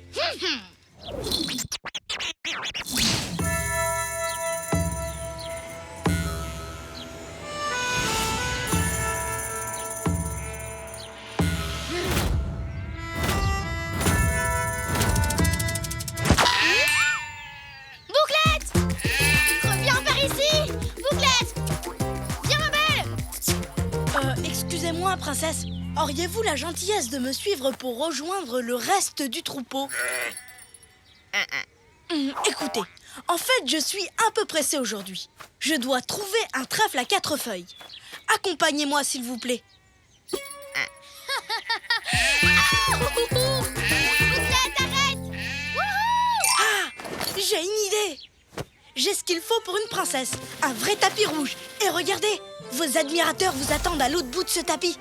Dites-moi, princesse, auriez-vous la gentillesse de me suivre pour rejoindre le reste du troupeau? Écoutez, en fait, je suis un peu pressée aujourd'hui. Je dois trouver un trèfle à 4 feuilles. Accompagnez-moi, s'il vous plaît. Ah, j'ai une idée. J'ai ce qu'il faut pour une princesse. Un vrai tapis rouge. Et regardez, vos admirateurs vous attendent à l'autre bout de ce tapis.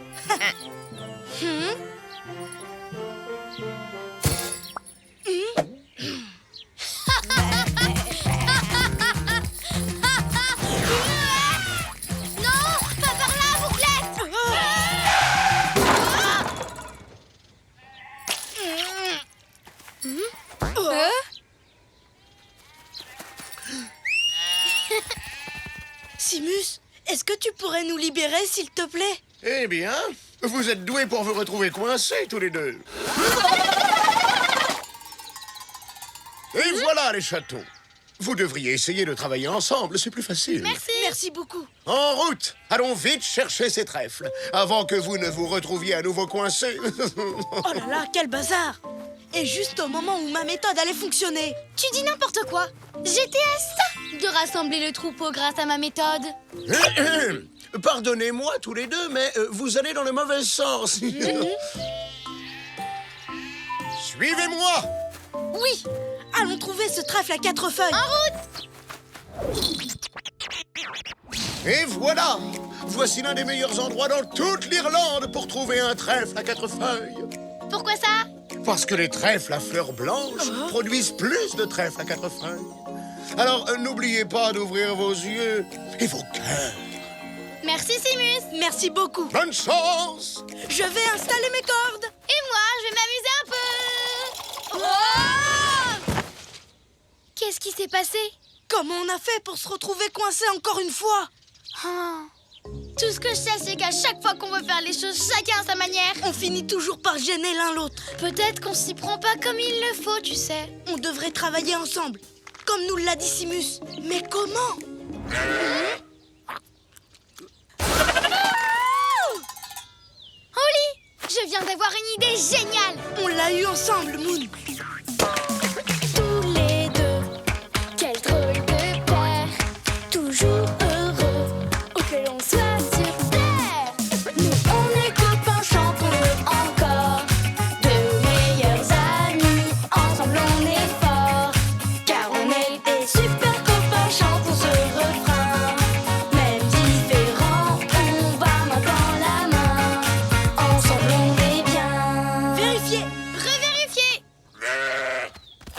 Simus, est-ce que tu pourrais nous libérer, s'il te plaît? Eh bien, vous êtes doués pour vous retrouver coincés, tous les deux. Et voilà les chatons. Vous devriez essayer de travailler ensemble, c'est plus facile. Merci. Merci beaucoup. En route! Allons vite chercher ces trèfles, avant que vous ne vous retrouviez à nouveau coincés. Oh là là, quel bazar! Et juste au moment où ma méthode allait fonctionner. Tu dis n'importe quoi. J'étais à ça de rassembler le troupeau grâce à ma méthode. Pardonnez-moi tous les deux, mais vous allez dans le mauvais sens. Suivez-moi! Oui! Allons trouver ce trèfle à 4 feuilles. En route! Et voilà! Voici l'un des meilleurs endroits dans toute l'Irlande pour trouver un trèfle à 4 feuilles. Pourquoi ça? Parce que les trèfles à fleurs blanches produisent plus de trèfles à 4 feuilles. Alors, n'oubliez pas d'ouvrir vos yeux et vos cœurs. Merci, Simus. Merci beaucoup. Bonne chance! Je vais installer mes cordes. Et moi, je vais m'amuser un peu. Oh! Qu'est-ce qui s'est passé? Comment on a fait pour se retrouver coincés encore une fois? Tout ce que je sais, c'est qu'à chaque fois qu'on veut faire les choses chacun à sa manière, on finit toujours par gêner l'un l'autre. Peut-être qu'on s'y prend pas comme il le faut, tu sais. On devrait travailler ensemble, comme nous l'a dit Simus. Mais comment? Holly, je viens d'avoir une idée géniale. On l'a eu ensemble, Moon. Tous les deux, quel drôle de paire, toujours heureux, que l'on soit sur terre. Nous, on est copains, chantons-le encore, de meilleurs amis, ensemble on est forts, car on est des super copains, chantons ce refrain. Même différents, on va main dans la main, ensemble on est bien. Vérifiez. Revérifiez.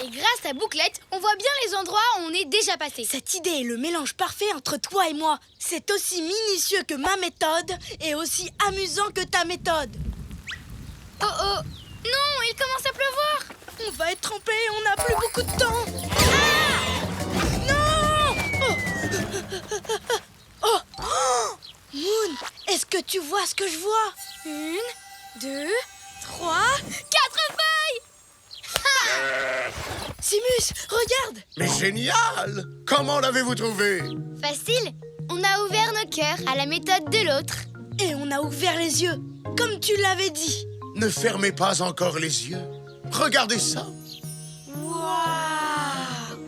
Et grâce à Bouclette, on voit bien les endroits où on est déjà passé. Cette idée est le mélange parfait entre toi et moi. C'est aussi minutieux que ma méthode et aussi amusant que ta méthode. Oh oh, non, il commence à pleuvoir. On va être trempés, on n'a plus beaucoup de temps. Non! Oh! Moon, est-ce que tu vois ce que je vois? 1, 2, 3, 4 feuilles. Simus, regarde! Mais génial! Comment l'avez-vous trouvé? Facile, on a ouvert nos cœurs à la méthode de l'autre. Et on a ouvert les yeux, comme tu l'avais dit. Ne fermez pas encore les yeux. Regardez ça. Waouh!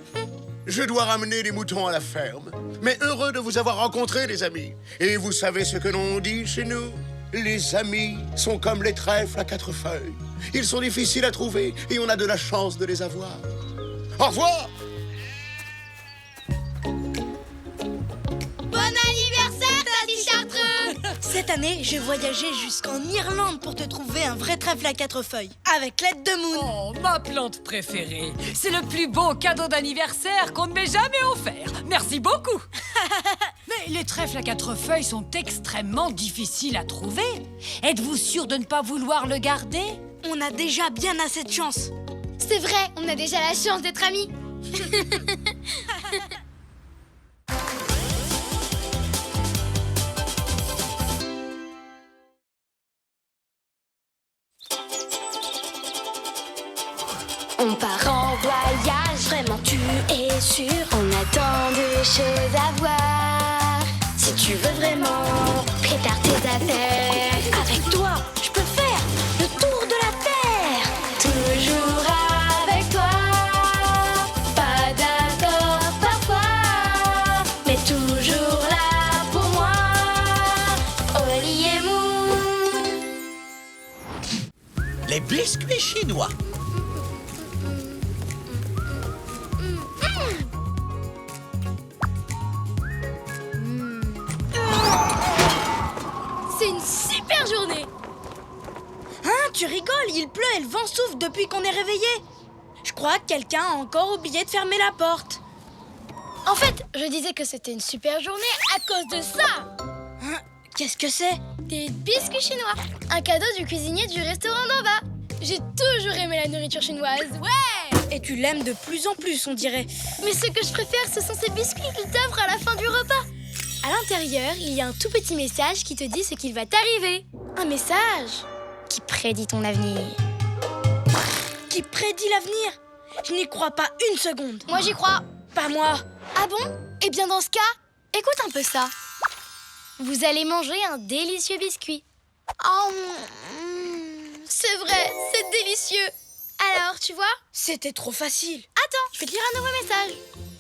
Je dois ramener les moutons à la ferme. Mais heureux de vous avoir rencontrés, les amis. Et vous savez ce que l'on dit chez nous? Les amis sont comme les trèfles à 4 feuilles. Ils sont difficiles à trouver et on a de la chance de les avoir. Au revoir! Bon anniversaire, Tati Chartreux. Cette année, j'ai voyagé jusqu'en Irlande pour te trouver un vrai trèfle à 4 feuilles, avec l'aide de Moon. Oh, ma plante préférée. C'est le plus beau cadeau d'anniversaire qu'on ne m'ait jamais offert. Merci beaucoup. Mais les trèfles à 4 feuilles sont extrêmement difficiles à trouver. Êtes-vous sûr de ne pas vouloir le garder? On a déjà bien assez de chance. C'est vrai, on a déjà la chance d'être amis. On part en voyage, vraiment tu es sûr. On a tant de choses à voir. Si tu veux vraiment, prépare tes affaires. Avec des biscuits chinois. C'est une super journée. Hein, tu rigoles, il pleut et le vent souffle depuis qu'on est réveillé. Je crois que quelqu'un a encore oublié de fermer la porte. En fait, je disais que c'était une super journée à cause de ça. Hein, qu'est-ce que c'est? Des biscuits chinois. Un cadeau du cuisinier du restaurant d'en bas. J'ai toujours aimé la nourriture chinoise, ouais. Et tu l'aimes de plus en plus, on dirait. Mais ce que je préfère, ce sont ces biscuits qu'ils t'offrent à la fin du repas. À l'intérieur, il y a un tout petit message qui te dit ce qu'il va t'arriver. Un message qui prédit ton avenir. Qui prédit l'avenir? Je n'y crois pas une seconde. Moi, j'y crois. Pas moi. Ah bon? Eh bien, dans ce cas, écoute un peu ça. Vous allez manger un délicieux biscuit. Oh, c'est vrai, c'est délicieux. Alors, tu vois? C'était trop facile. Attends, je vais te lire un nouveau message.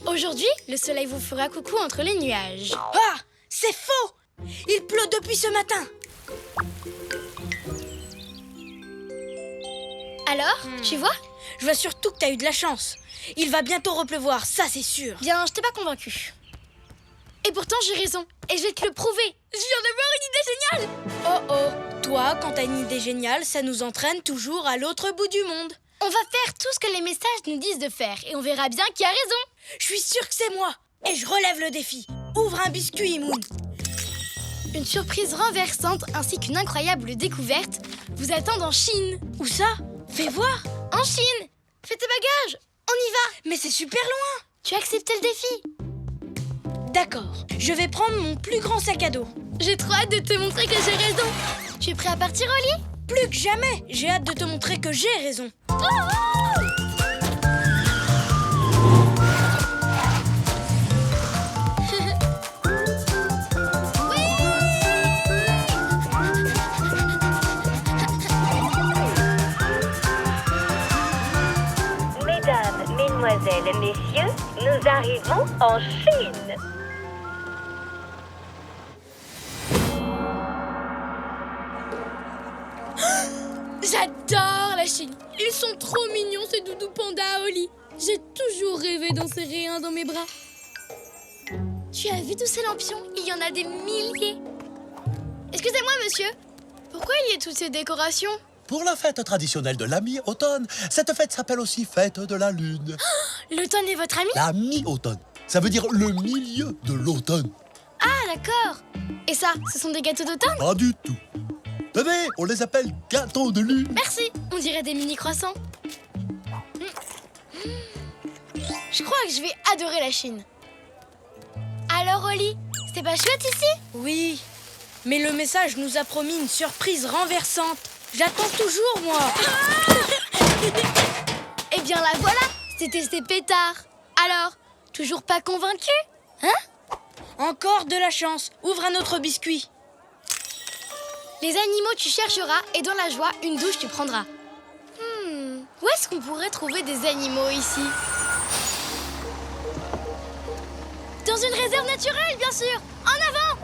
Aujourd'hui, le soleil vous fera coucou entre les nuages. Ah, c'est faux! Il pleut depuis ce matin. Alors, tu vois? Je vois surtout que t'as eu de la chance. Il va bientôt repleuvoir, ça c'est sûr. Bien, je t'ai pas convaincu. Et pourtant, j'ai raison. Et je vais te le prouver. Je viens d'avoir une idée géniale. Oh oh, toi, quand t'as une idée géniale, ça nous entraîne toujours à l'autre bout du monde. On va faire tout ce que les messages nous disent de faire. Et on verra bien qui a raison. Je suis sûre que c'est moi. Et je relève le défi. Ouvre un biscuit, Moon. Une surprise renversante ainsi qu'une incroyable découverte vous attendent en Chine. Où ça? Fais voir. En Chine. Fais tes bagages. On y va. Mais c'est super loin. Tu as accepté le défi. D'accord. Je vais prendre mon plus grand sac à dos. J'ai trop hâte de te montrer que j'ai raison. Tu es prêt à partir au lit? Plus que jamais. J'ai hâte de te montrer que j'ai raison. Mesdames, mesdemoiselles, messieurs, nous arrivons en Chine. J'adore la Chine. Ils sont trop mignons, ces doudous pandas au lit. J'ai toujours rêvé d'en serrer un dans mes bras. Tu as vu tous ces lampions? Il y en a des milliers. Excusez-moi, monsieur. Pourquoi il y a toutes ces décorations? Pour la fête traditionnelle de la mi-automne, cette fête s'appelle aussi fête de la lune. L'automne est votre ami? La mi-automne, ça veut dire le milieu de l'automne. Ah, d'accord. Et ça, ce sont des gâteaux d'automne? Pas du tout. Tenez, on les appelle gâteaux de lune. Merci, on dirait des mini-croissants. Je crois que je vais adorer la Chine. Alors, Oli, c'est pas chouette ici? Oui, mais le message nous a promis une surprise renversante. J'attends toujours, moi. Eh bien, la voilà. C'était ces pétards. Alors, toujours pas convaincu? Hein? Encore de la chance. Ouvre un autre biscuit. Les animaux tu chercheras et dans la joie, une douche tu prendras. Où est-ce qu'on pourrait trouver des animaux ici? Dans une réserve naturelle, bien sûr. En avant!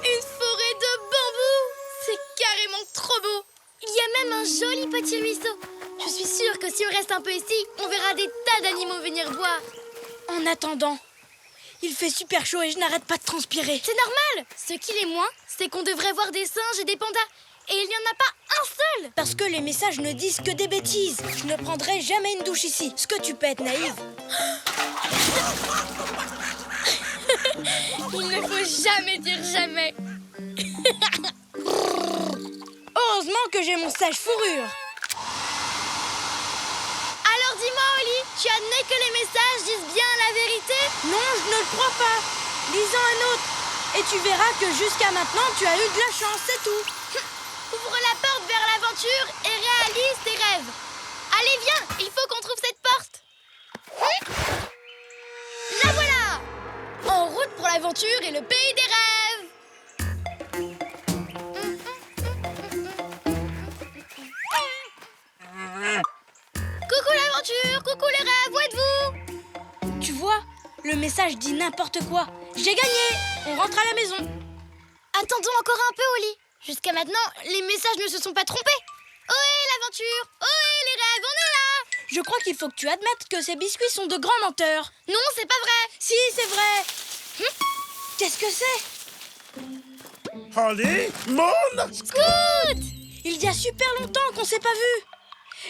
Une forêt de bambous. C'est carrément trop beau. Il y a même un joli petit ruisseau. Je suis sûre que si on reste un peu ici, on verra des tas d'animaux venir boire. En attendant, il fait super chaud et je n'arrête pas de transpirer. C'est normal. Ce qui l'est moins, c'est qu'on devrait voir des singes et des pandas. Et il n'y en a pas un seul. Parce que les messages ne disent que des bêtises. Je ne prendrai jamais une douche ici. Ce que tu peux être naïve. Il ne faut jamais dire jamais. Heureusement que j'ai mon sage fourrure. Alors dis-moi, Oli, tu admets que les messages disent bien la vérité? Non, je ne le crois pas. Lisons un autre. Et tu verras que jusqu'à maintenant, tu as eu de la chance, c'est tout. Ouvre la porte vers l'aventure et réalise tes rêves. Allez, viens, il faut qu'on trouve cette porte. La voilà! En route pour l'aventure et le pays des rêves. Coucou l'aventure, coucou les rêves, où êtes-vous? Tu vois, le message dit n'importe quoi. J'ai gagné. On rentre à la maison. Attendons encore un peu, Oli. Jusqu'à maintenant, les messages ne se sont pas trompés. Ohé l'aventure! Ohé les rêves, on est là! Je crois qu'il faut que tu admettes que ces biscuits sont de grands menteurs. Non, c'est pas vrai! Si, c'est vrai. Qu'est-ce que c'est? Holly, Moon, Scoot! Il y a super longtemps qu'on s'est pas vus.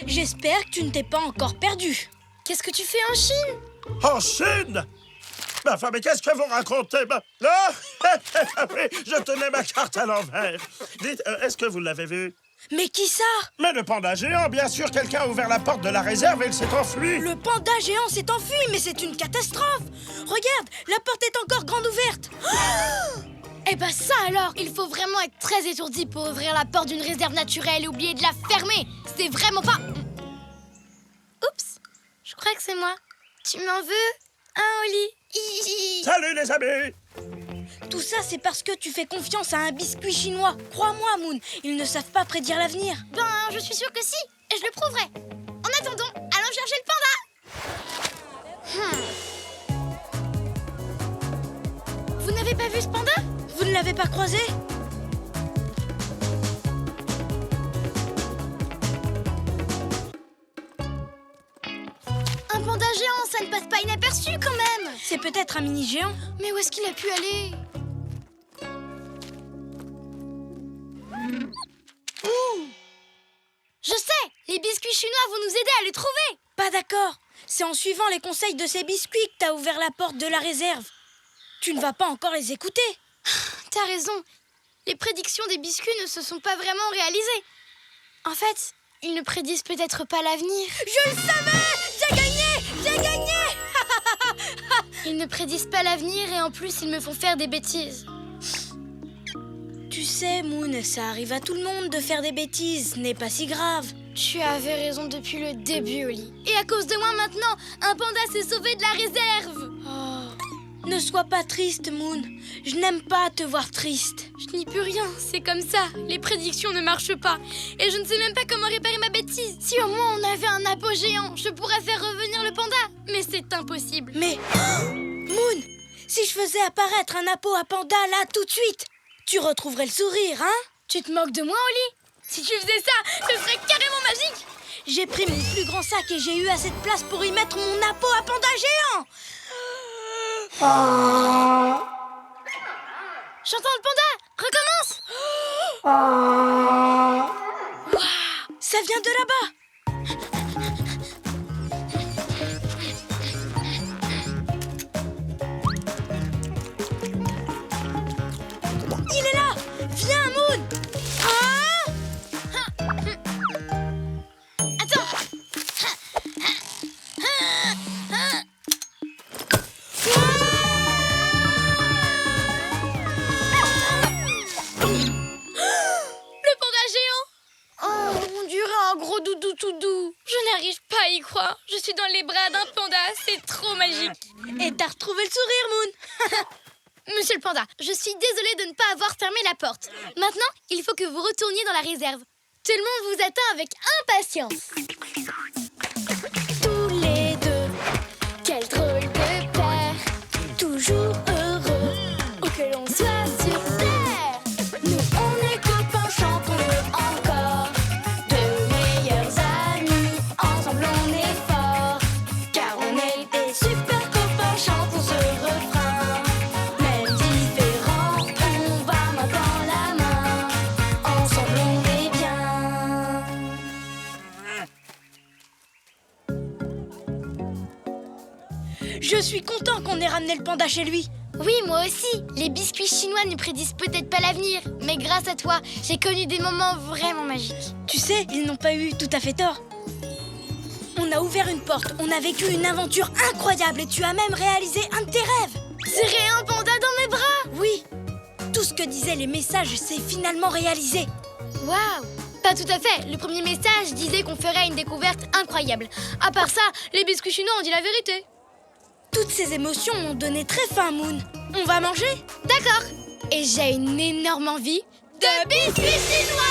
J'espère que tu ne t'es pas encore perdu. Qu'est-ce que tu fais en Chine? en Chine. Enfin, mais qu'est-ce que vous racontez? Ah, oui, je tenais ma carte à l'envers. Dites, est-ce que vous l'avez vu? Mais qui ça? Mais le panda géant, bien sûr, quelqu'un a ouvert la porte de la réserve et il s'est enfui. Le panda géant s'est enfui, mais c'est une catastrophe. Regarde, la porte est encore grande ouverte. Eh ben ça alors, il faut vraiment être très étourdi pour ouvrir la porte d'une réserve naturelle et oublier de la fermer. C'est vraiment pas... Oups, je crois que c'est moi. Tu m'en veux, hein, Oli? Salut les amis. Tout ça, c'est parce que tu fais confiance à un biscuit chinois. Crois-moi, Moon, ils ne savent pas prédire l'avenir. Ben, je suis sûre que si, et je le prouverai. En attendant, allons chercher le panda. Vous n'avez pas vu ce panda? Vous ne l'avez pas croisé? Un panda géant, ça ne passe pas inaperçu quand même. C'est peut-être un mini géant. Mais où est-ce qu'il a pu aller? Je sais, les biscuits chinois vont nous aider à les trouver. Pas d'accord. C'est en suivant les conseils de ces biscuits que t'as ouvert la porte de la réserve. Tu ne vas pas encore les écouter. T'as raison. Les prédictions des biscuits ne se sont pas vraiment réalisées. En fait, ils ne prédisent peut-être pas l'avenir. Je le savais! J'ai gagné! J'ai gagné! Ils ne prédisent pas l'avenir et en plus, ils me font faire des bêtises. Tu sais, Moon, ça arrive à tout le monde de faire des bêtises. Ce n'est pas si grave. Tu avais raison depuis le début, Oli. Et à cause de moi maintenant, un panda s'est sauvé de la réserve. Oh, ne sois pas triste, Moon. Je n'aime pas te voir triste. Je n'y peux rien, c'est comme ça. Les prédictions ne marchent pas. Et je ne sais même pas comment réparer ma bêtise. Si au moins on avait un appo géant, je pourrais faire revenir le panda. Mais c'est impossible. Mais, Moon, si je faisais apparaître un appo à panda là tout de suite, tu retrouverais le sourire, hein? Tu te moques de moi, Oli? Si tu faisais ça, ce serait carrément magique. J'ai pris mon plus grand sac et j'ai eu assez de place pour y mettre mon appo à panda géant. J'entends le panda. Recommence. Wow, ça vient de là-bas. Il est là. Viens, Moon. Attends. Doudou tout doux. Je n'arrive pas à y croire. Je suis dans les bras d'un panda. C'est trop magique. Et t'as retrouvé le sourire, Moon. Monsieur le panda, je suis désolée de ne pas avoir fermé la porte. Maintenant, il faut que vous retourniez dans la réserve. Tout le monde vous attend avec impatience. Tous les deux, quel drôle de paire. Toujours heureux, où que l'on soit sur terre. Nous, on est copains, chantons-le encore. De meilleurs amis, ensemble on est forts. Car on est des super copains, chantons ce refrain. Même différents, on va main dans la main. Ensemble on est bien. Je suis content qu'on ait ramené le panda chez lui. Oui, moi aussi. Les biscuits chinois ne prédisent peut-être pas l'avenir, mais grâce à toi, j'ai connu des moments vraiment magiques. Tu sais, ils n'ont pas eu tout à fait tort. On a ouvert une porte, on a vécu une aventure incroyable et tu as même réalisé un de tes rêves. Serrer un panda dans mes bras. Oui, tout ce que disaient les messages s'est finalement réalisé. Waouh! Pas tout à fait. Le premier message disait qu'on ferait une découverte incroyable. À part ça, les biscuits chinois ont dit la vérité. Toutes ces émotions m'ont donné très faim, Moon. On va manger? D'accord. Et j'ai une énorme envie de biscuits chinois.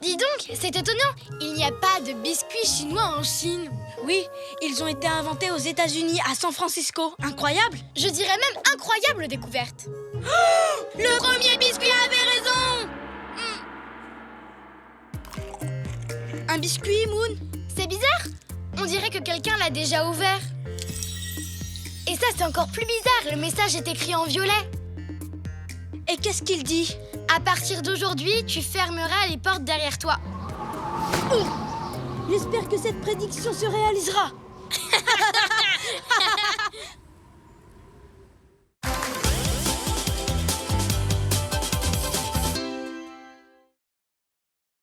Dis donc, c'est étonnant. Il n'y a pas de biscuits chinois en Chine. Oui, ils ont été inventés aux États-Unis, à San Francisco. Incroyable! Je dirais même incroyable découverte. Le premier biscuit avait raison. Un biscuit, Moon? C'est bizarre. On dirait que quelqu'un l'a déjà ouvert. Et ça, c'est encore plus bizarre. Le message est écrit en violet. Et qu'est-ce qu'il dit? À partir d'aujourd'hui, tu fermeras les portes derrière toi. J'espère que cette prédiction se réalisera.